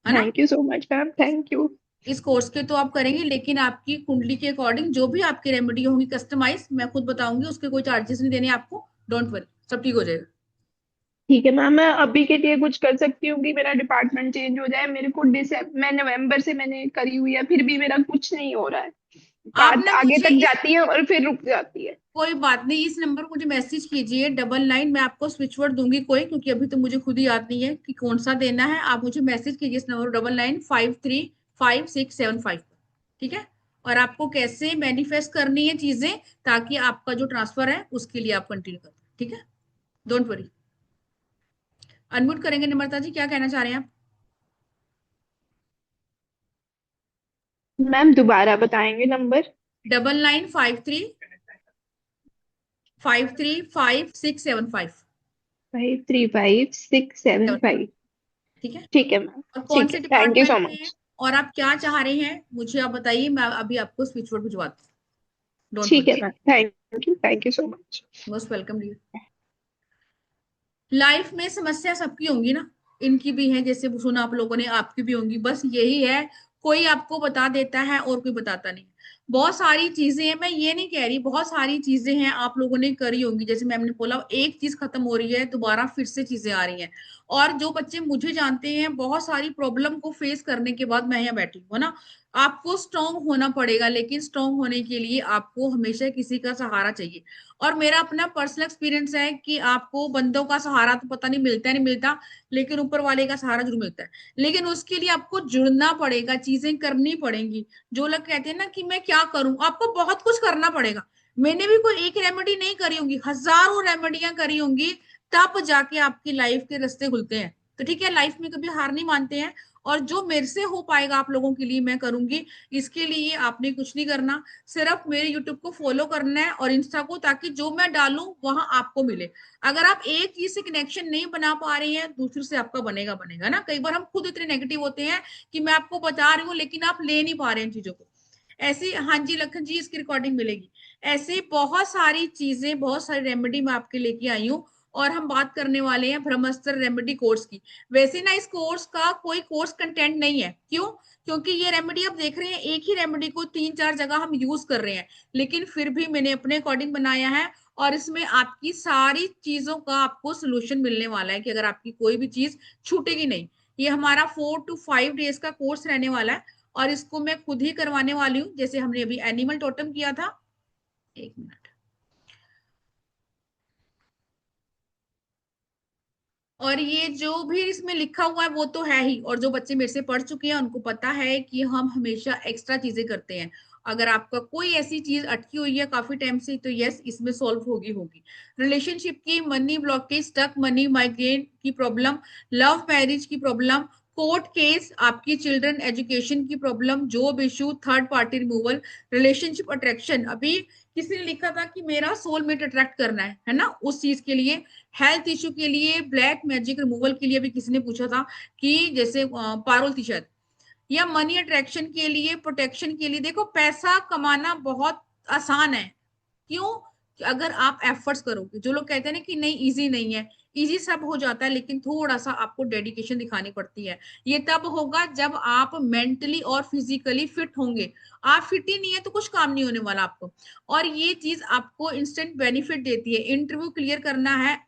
है ना। Thank you so much ma'am, thank you. इस कोर्स के तो आप करेंगे, लेकिन आपकी कुंडली के अकॉर्डिंग जो भी आपकी रेमेडी होंगी कस्टमाइज मैं खुद बताऊंगी, उसके कोई चार्जेस नहीं देने आपको। डोंट वरी, सब ठीक हो जाएगा। ठीक है मैम, मैं अभी के लिए कुछ कर सकती हूँ कि मेरा डिपार्टमेंट चेंज हो जाए? मेरे को मैं नवंबर से मैंने करी हुई है, फिर भी मेरा कुछ नहीं हो रहा है। आप बात ना आगे मुझे तक इस जाती है और फिर रुक जाती है। कोई बात नहीं, इस नंबर को मुझे मैसेज कीजिए 99, मैं आपको स्विच वर्ड दूंगी कोई, क्योंकि अभी तो मुझे खुद ही याद नहीं है कि कौन सा देना है। आप मुझे मैसेज कीजिए इस नंबर 99535675। ठीक है। और आपको कैसे मैनिफेस्ट करनी है चीजें, ताकि आपका जो ट्रांसफर है उसके लिए आप कंटिन्यू करें। ठीक है, डोंट वरी। अनम्यूट करेंगे निम्रता जी, क्या कहना चाह रहे हैं आप? मैम दोबारा बताएंगे नंबर? 9953535675। 535675। ठीक है। ठीक है मैम, और कौन ठीक से है, थैंक यू सो डिपार्टमेंट में है मच। और आप क्या चाह रहे हैं मुझे आप बताइए, मैं अभी आपको स्विच वर्ड भिजवाती हूँ। डोंट ठीक वरी। है ma'am, thank you so much. Most welcome dear. Life में समस्या सबकी होंगी ना, इनकी भी है, जैसे सुना आप लोगों ने, आपकी भी होंगी। बस यही है, कोई आपको बता देता है और कोई बताता नहीं। बहुत सारी चीजें हैं, मैं ये नहीं कह रही, बहुत सारी चीजें हैं आप लोगों ने करी होंगी। जैसे मैम ने बोला, एक चीज खत्म हो रही है दोबारा फिर से चीजें आ रही हैं। और जो बच्चे मुझे जानते हैं, बहुत सारी प्रॉब्लम को फेस करने के बाद मैं यहाँ बैठी हूँ ना। आपको स्ट्रांग होना पड़ेगा, लेकिन स्ट्रांग होने के लिए आपको हमेशा किसी का सहारा चाहिए। और मेरा अपना पर्सनल एक्सपीरियंस है कि आपको बंदों का सहारा तो पता नहीं मिलता नहीं मिलता, लेकिन ऊपर वाले का सहारा जरूर मिलता है। लेकिन उसके लिए आपको जुड़ना पड़ेगा, चीजें करनी पड़ेंगी। जो लोग कहते हैं ना कि मैं क्या करूं, आपको बहुत कुछ करना पड़ेगा। मैंने भी कोई एक रेमेडी नहीं करी होंगी, हजारों रेमेडियां करी होंगी, तब जाके आपकी लाइफ के रास्ते खुलते हैं। तो ठीक है, लाइफ में कभी हार नहीं मानते हैं। और जो मेरे से हो पाएगा आप लोगों के लिए मैं करूंगी। इसके लिए आपने कुछ नहीं करना, सिर्फ मेरे यूट्यूब को फॉलो करना है और इंस्टा को, ताकि जो मैं डालूं वहां आपको मिले। अगर आप एक चीज से कनेक्शन नहीं बना पा रही हैं, दूसरे से आपका बनेगा बनेगा ना। कई बार हम खुद इतने नेगेटिव होते हैं कि मैं आपको बता रही हूँ लेकिन आप ले नहीं पा रहे हैं चीजों को। ऐसी, हाँ जी लखन जी, इसकी रिकॉर्डिंग मिलेगी। ऐसी बहुत सारी चीजें, बहुत सारी रेमेडी मैं आपके लेके आई हूँ। और हम बात करने वाले हैं ब्रह्मास्त्र रेमेडी कोर्स की। वैसे ना इस कोर्स का कोई कोर्स कंटेंट नहीं है, क्यों? क्योंकि ये रेमेडी आप देख रहे हैं, एक ही रेमेडी को 3-4 जगह हम यूज कर रहे हैं, लेकिन फिर भी मैंने अपने अकॉर्डिंग बनाया है। और इसमें आपकी सारी चीजों का आपको सोल्यूशन मिलने वाला है कि अगर आपकी कोई भी चीज छूटेगी नहीं। ये हमारा 4 to 5 डेज का कोर्स रहने वाला है, और इसको मैं खुद ही करवाने वाली हूँ। जैसे हमने अभी एनिमल टोटम किया था, एक मिनट। और ये जो भी इसमें लिखा हुआ है वो तो है ही, और जो बच्चे मेरे से पढ़ चुके हैं उनको पता है कि हम हमेशा एक्स्ट्रा चीजें करते हैं। अगर आपका कोई ऐसी चीज अटकी हुई है काफी टाइम से, तो यस, इसमें सॉल्व होगी होगी। रिलेशनशिप की, money blockage, stuck money, migraine की प्रॉब्लम, लव मैरिज की प्रॉब्लम, कोर्ट केस, आपकी चिल्ड्रन एजुकेशन की problem, job issue, third party removal, relationship attraction. अभी किसी ने लिखा था कि मेरा सोलमेट अट्रैक्ट करना है ना, उस चीज के लिए। हेल्थ इश्यू के लिए, ब्लैक मैजिक रिमूवल के लिए भी किसी ने पूछा था कि जैसे पारुल थी शायद। या मनी अट्रैक्शन के लिए, प्रोटेक्शन के लिए। देखो, पैसा कमाना बहुत आसान है, क्यों? कि अगर आप एफर्ट्स करोगे। जो लोग कहते हैं ना कि नहीं इजी नहीं है, इजी सब हो जाता है, लेकिन थोड़ा सा आपको डेडिकेशन दिखानी पड़ती है। ये तब होगा जब आप मेंटली और फिजिकली फिट होंगे। आप फिट ही नहीं है तो कुछ काम नहीं होने वाला आपको। और ये चीज आपको इंस्टेंट बेनिफिट देती है। इंटरव्यू क्लियर करना है,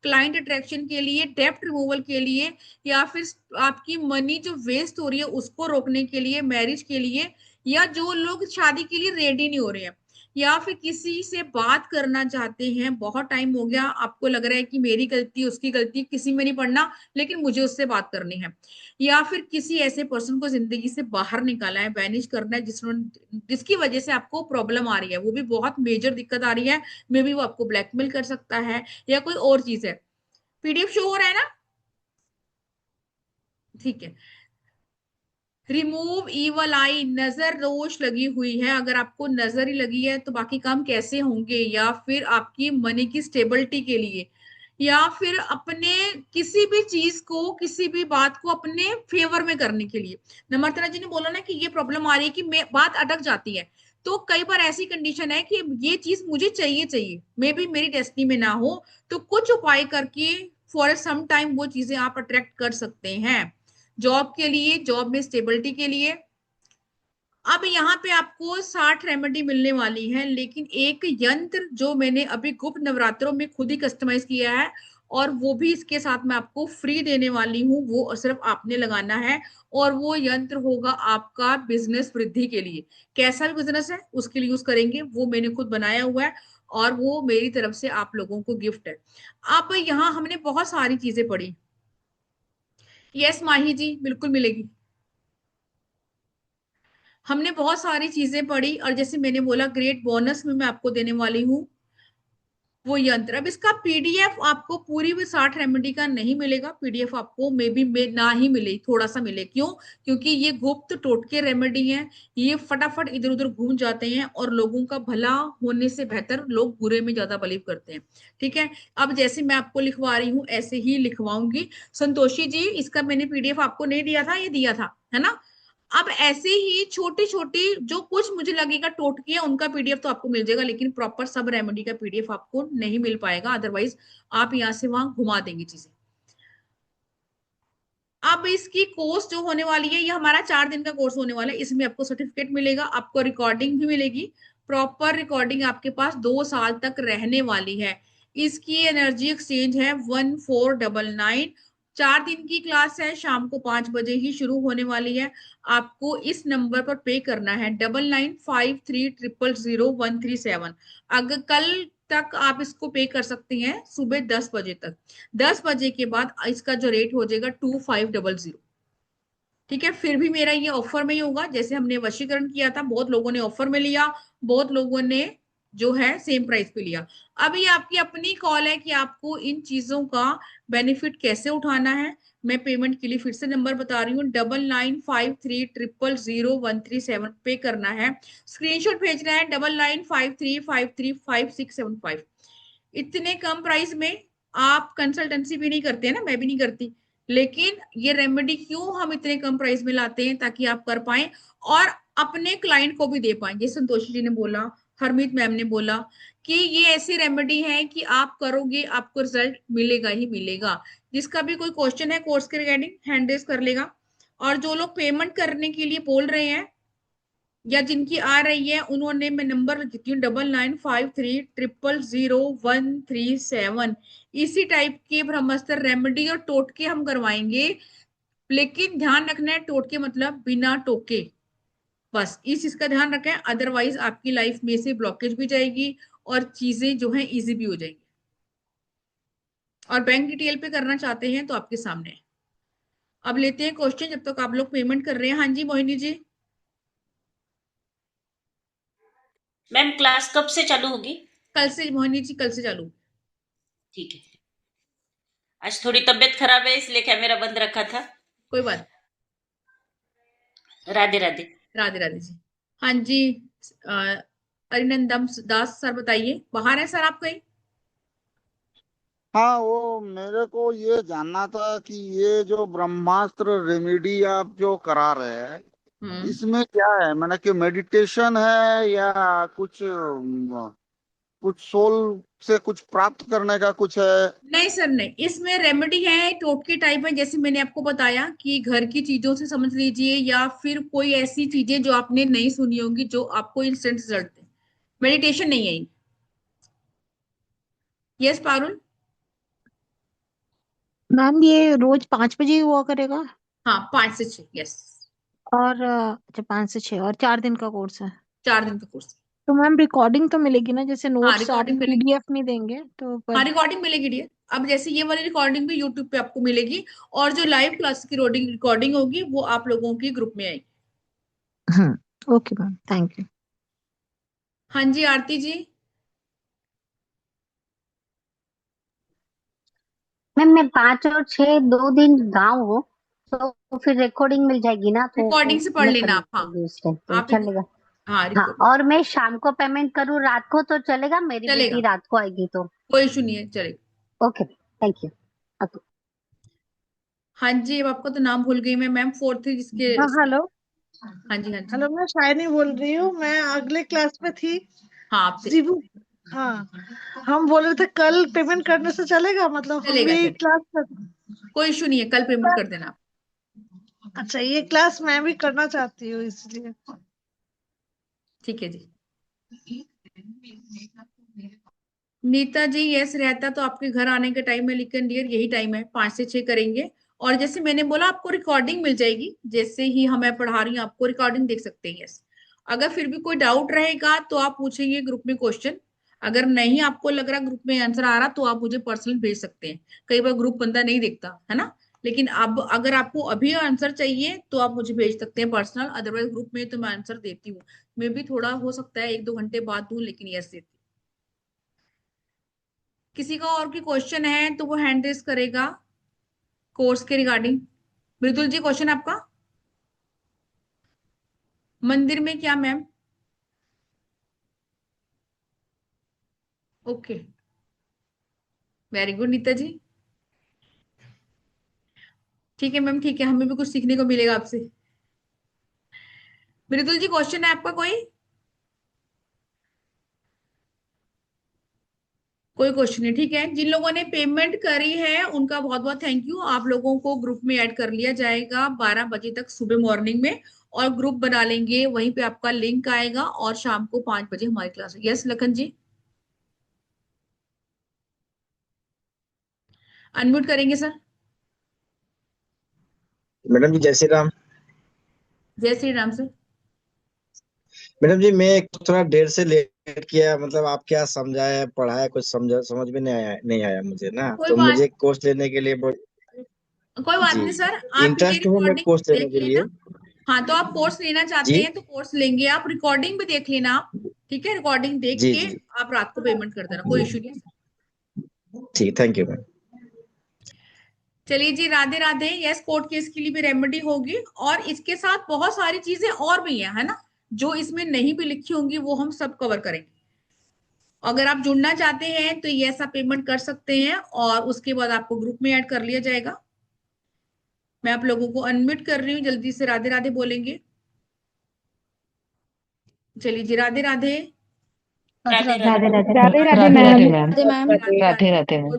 क्लाइंट अट्रैक्शन के लिए, डेप्ट रिमूवल के लिए, या फिर आपकी मनी जो वेस्ट हो रही है उसको रोकने के लिए, मैरिज के लिए, या जो लोग शादी के लिए रेडी नहीं हो रहे हैं, या फिर किसी से बात करना चाहते हैं, बहुत टाइम हो गया, आपको लग रहा है कि मेरी गलती उसकी गलती, किसी में नहीं पड़ना, लेकिन मुझे उससे बात करनी है। या फिर किसी ऐसे पर्सन को जिंदगी से बाहर निकाला है, बैनिश करना है, जिसकी वजह से आपको प्रॉब्लम आ रही है, वो भी बहुत मेजर दिक्कत आ रही है। मे बी वो आपको ब्लैकमेल कर सकता है या कोई और चीज है। पीडीएफ शो हो रहा है ना? ठीक है। रिमूव ईवल आई, नजर दोष लगी हुई है, अगर आपको नजर ही लगी है तो बाकी काम कैसे होंगे? या फिर आपकी मनी की स्टेबिलिटी के लिए, या फिर अपने किसी भी चीज को, किसी भी बात को अपने फेवर में करने के लिए। नम्रता जी ने बोला ना कि ये प्रॉब्लम आ रही है कि बात अटक जाती है, तो कई बार ऐसी कंडीशन है कि ये चीज मुझे चाहिए चाहिए, मे बी मेरी डेस्टिनी में ना हो, तो कुछ उपाय करके फॉर सम टाइम वो चीजें आप अट्रैक्ट कर सकते हैं जॉब के लिए, जॉब में स्टेबिलिटी के लिए। अब यहाँ पे आपको 60 रेमेडी मिलने वाली है, लेकिन एक यंत्र जो मैंने अभी गुप्त नवरात्रों में खुद ही कस्टमाइज किया है, और वो भी इसके साथ मैं आपको फ्री देने वाली हूँ, वो सिर्फ आपने लगाना है। और वो यंत्र होगा आपका बिजनेस वृद्धि के लिए, कैसा भी बिजनेस है उसके लिए यूज करेंगे, वो मैंने खुद बनाया हुआ है और वो मेरी तरफ से आप लोगों को गिफ्ट है। अब यहाँ हमने बहुत सारी चीजें पढ़ी। यस माही जी, बिल्कुल मिलेगी। हमने बहुत सारी चीजें पढ़ी, और जैसे मैंने बोला ग्रेट बोनस में मैं आपको देने वाली हूँ वो यंत्र। अब इसका पीडीएफ आपको पूरी भी 60 रेमेडी का नहीं मिलेगा, पीडीएफ आपको मे बी ना ही मिले, थोड़ा सा मिले। क्यों? क्योंकि ये गुप्त टोटके रेमेडी हैं, ये फटाफट इधर उधर घूम जाते हैं, और लोगों का भला होने से बेहतर लोग बुरे में ज्यादा बिलीव करते हैं। ठीक है, अब जैसे मैं आपको लिखवा रही हूँ ऐसे ही लिखवाऊंगी। संतोषी जी, इसका मैंने पीडीएफ आपको नहीं दिया था, ये दिया था, है ना? अब ऐसे ही छोटी छोटी जो कुछ मुझे लगेगा टोटकी है उनका पीडीएफ तो आपको मिल जाएगा, लेकिन प्रॉपर सब रेमेडी का पीडीएफ आपको नहीं मिल पाएगा, अदरवाइज आप यहाँ से वहां घुमा देंगे चीजें। अब इसकी कोर्स जो होने वाली है, ये हमारा 4 दिन का कोर्स होने वाला है। इसमें आपको सर्टिफिकेट मिलेगा, आपको रिकॉर्डिंग भी मिलेगी, प्रॉपर रिकॉर्डिंग आपके पास 2 साल तक रहने वाली है। इसकी एनर्जी एक्सचेंज है 1499। 4 दिन की क्लास है, शाम को 5 बजे ही शुरू होने वाली है। आपको इस नंबर पर पे करना है 9953000137। अगर कल तक आप इसको पे कर सकते हैं सुबह 10 बजे तक। 10 बजे के बाद इसका जो रेट हो जाएगा 2500। ठीक है, फिर भी मेरा ये ऑफर में ही होगा। जैसे हमने वशीकरण किया था, बहुत लोगों ने ऑफर में लिया, बहुत लोगों ने जो है सेम प्राइस पे लिया। अब ये आपकी अपनी कॉल है कि आपको इन चीजों का बेनिफिट कैसे उठाना है। मैं पेमेंट के लिए फिर से नंबर बता रही हूँ, 9953000137 पे करना है। स्क्रीनशॉट भेजना है 9953535675। इतने कम प्राइस में आप कंसल्टेंसी भी नहीं करते हैं ना, मैं भी नहीं करती, लेकिन ये रेमेडी क्यों हम इतने कम प्राइस में लाते हैं, ताकि आप कर पाए और अपने क्लाइंट को भी दे पाए। ये संतोषी जी ने बोला, हरमीत मैम ने बोला कि ये ऐसी रेमेडी है कि आप करोगे आपको रिजल्ट मिलेगा ही मिलेगा। जिसका भी कोई क्वेश्चन है कोर्स के रिगार्डिंग हैंड रेज कर लेगा। और जो लोग पेमेंट करने के लिए बोल रहे हैं या जिनकी आ रही है, उन्होंने, मैं नंबर लिख देती हूँ 9953000137। इसी टाइप के ब्रह्मास्त्र रेमेडी और टोटके हम करवाएंगे, लेकिन ध्यान रखना है टोटके मतलब बिना टोके, बस इस चीज का ध्यान रखें, अदरवाइज आपकी लाइफ में से ब्लॉकेज भी जाएगी और चीजें जो है इजी भी हो जाएंगी। और बैंक डिटेल पे करना चाहते हैं तो आपके सामने है। अब लेते हैं क्वेश्चन, जब तक आप लोग पेमेंट कर रहे हैं। हाँ जी मोहिनी जी। मैम क्लास कब से चालू होगी? कल से मोहिनी जी, कल से चालू। ठीक है, आज थोड़ी तबीयत खराब है इसलिए कैमरा बंद रखा था। कोई बात। राधे राधे। राधे राधे जी। हाँ जी, अरिनंदन दास सर बताइए, बाहर है सर आप कहीं? हाँ, वो मेरे को ये जानना था कि ये जो ब्रह्मास्त्र रेमेडी आप जो करा रहे हैं, इसमें क्या है, मैंने कि मेडिटेशन है या कुछ कुछ सोल से कुछ प्राप्त करने का कुछ है? नहीं सर नहीं, इसमें रेमेडी है, टोटके टाइप है। जैसे मैंने आपको बताया कि घर की चीजों से समझ लीजिए, या फिर कोई ऐसी चीजें जो आपने नहीं सुनी होंगी जो आपको इंस्टेंट रिजल्ट दे। मेडिटेशन नहीं है ये। यस पारुल। मैम ये रोज 5 बजे ही हुआ करेगा? हाँ 5 से 6। यस। और अच्छा 5 से 6 और 4 दिन का कोर्स है? 4 दिन का कोर्स। तो मैम रिकॉर्डिंग तो मिलेगी ना, जैसे हाँ नोट्स आप रिकॉर्डिंग मिलेगी। पीडीएफ नहीं देंगे तो हाँ पर रिकॉर्डिंग मिलेगी डियर। अब जैसे ये वाली रिकॉर्डिंग भी यूट्यूब पे आपको मिलेगी, और जो लाइव क्लास की रिकॉर्डिंग होगी वो आप लोगों की ग्रुप में आएगी। Okay ma'am, thank you. हाँ जी आरती जी। मैम मैं 5 और 6 2 दिन गाँव हूँ, तो फिर रिकॉर्डिंग मिल जाएगी ना? तो रिकॉर्डिंग से पढ़ मैं लेना कर आप। हाँ लूंगी उस टाइम, तो आप चलेगा? हाँ हाँ, और मैं शाम को पेमेंट करूँ रात को तो चलेगा? मेरी चलेगा, बेटी रात को आएगी तो? कोई इशू नहीं है, चलेगा। Okay, thank you. ओके। हाँ जी, अब आपको तो नाम भूल गई मैं, मैम 4th जिसके। हाँ हेलो। हाँ जी हाँ जी। हेलो, मैं शायनी बोल रही हूँ। मैं अगले क्लास में थी। हाँ आपसे जीबू, हाँ, हम बोल रहे थे कल पेमेंट करने से चलेगा, मतलब हम चलेगा भी चलेगा, क्लास कर। कोई इशू नहीं है, कल पेमेंट कर देना आप। अच्छा, ये क्लास मैं भी करना चाहती हूँ इसलिए। ठीक है जी। नीता जी यस रहता तो आपके घर आने का टाइम है, लेकिन डियर यही टाइम है, 5 से 6 करेंगे। और जैसे मैंने बोला आपको रिकॉर्डिंग मिल जाएगी, जैसे ही हमें पढ़ा रही हूँ आपको रिकॉर्डिंग देख सकते हैं। यस, अगर फिर भी कोई डाउट रहेगा तो आप पूछेंगे ग्रुप में क्वेश्चन। अगर नहीं आपको लग रहा ग्रुप में आंसर आ रहा तो आप मुझे पर्सनल भेज सकते हैं, कई बार ग्रुप बंदा नहीं देखता है ना। लेकिन अब अगर आपको अभी आंसर चाहिए तो आप मुझे भेज सकते हैं पर्सनल, अदरवाइज ग्रुप में तो मैं आंसर देती हूँ। मैं भी थोड़ा हो सकता है 1-2 घंटे बाद दूं, लेकिन यस देती हूँ। किसी का और की क्वेश्चन है तो वो हैंड रेस करेगा कोर्स के रिगार्डिंग। मृदुल जी क्वेश्चन आपका मंदिर में क्या ma'am? Okay, very good Nita ji. ठीक है मैम, ठीक है, हमें भी कुछ सीखने को मिलेगा आपसे। मृदुल जी क्वेश्चन है आपका कोई? कोई क्वेश्चन नहीं, ठीक है। जिन लोगों ने पेमेंट करी है उनका बहुत बहुत थैंक यू। आप लोगों को ग्रुप में ऐड कर लिया जाएगा 12 बजे तक सुबह मॉर्निंग में, और ग्रुप बना लेंगे, वहीं पे आपका लिंक आएगा, और शाम को 5 बजे हमारी क्लास है। यस लखन जी, अनम्यूट करेंगे सर। मैडम जी जय श्री राम। जय श्री राम सर। मैडम जी मैं थोड़ा देर से लेट किया, मतलब आप क्या समझाया पढ़ाया कुछ समझ में नहीं आया मुझे ना, कोई तो बात, मुझे कोर्स लेने के लिए कोई बात जी नहीं सर, आप ये इंटरेस्ट हूँ मैं रिकॉर्डिंग कोर्स लेने देख के लिए। लेना। हाँ, तो आप कोर्स लेना चाहते जी हैं तो कोर्स लेंगे, आप रिकॉर्डिंग भी देख लेना आप। ठीक है, रिकॉर्डिंग देख जी के जी आप रात को पेमेंट कर देना, कोई इशू नहीं है सर। ठीक, थैंक यू मैम। चलिए जी, Radhe Radhe. Yes, court case के लिए भी रेमेडी होगी, और इसके साथ बहुत सारी चीजें और भी है ना, जो इसमें नहीं भी लिखी होंगी वो हम सब कवर करेंगे। अगर आप जुड़ना चाहते हैं तो ये ऐसा पेमेंट कर सकते हैं, और उसके बाद आपको ग्रुप में ऐड कर लिया जाएगा। मैं आप लोगों को अनम्यूट कर रही हूँ, जल्दी से राधे राधे बोलेंगे। चलिए जी, Radhe Radhe. Radhe Radhe Radhe. Radhe Radhe Radhe ma'am. Radhe ma'am. Radhe Radhe. Radhe Radhe ma'am. और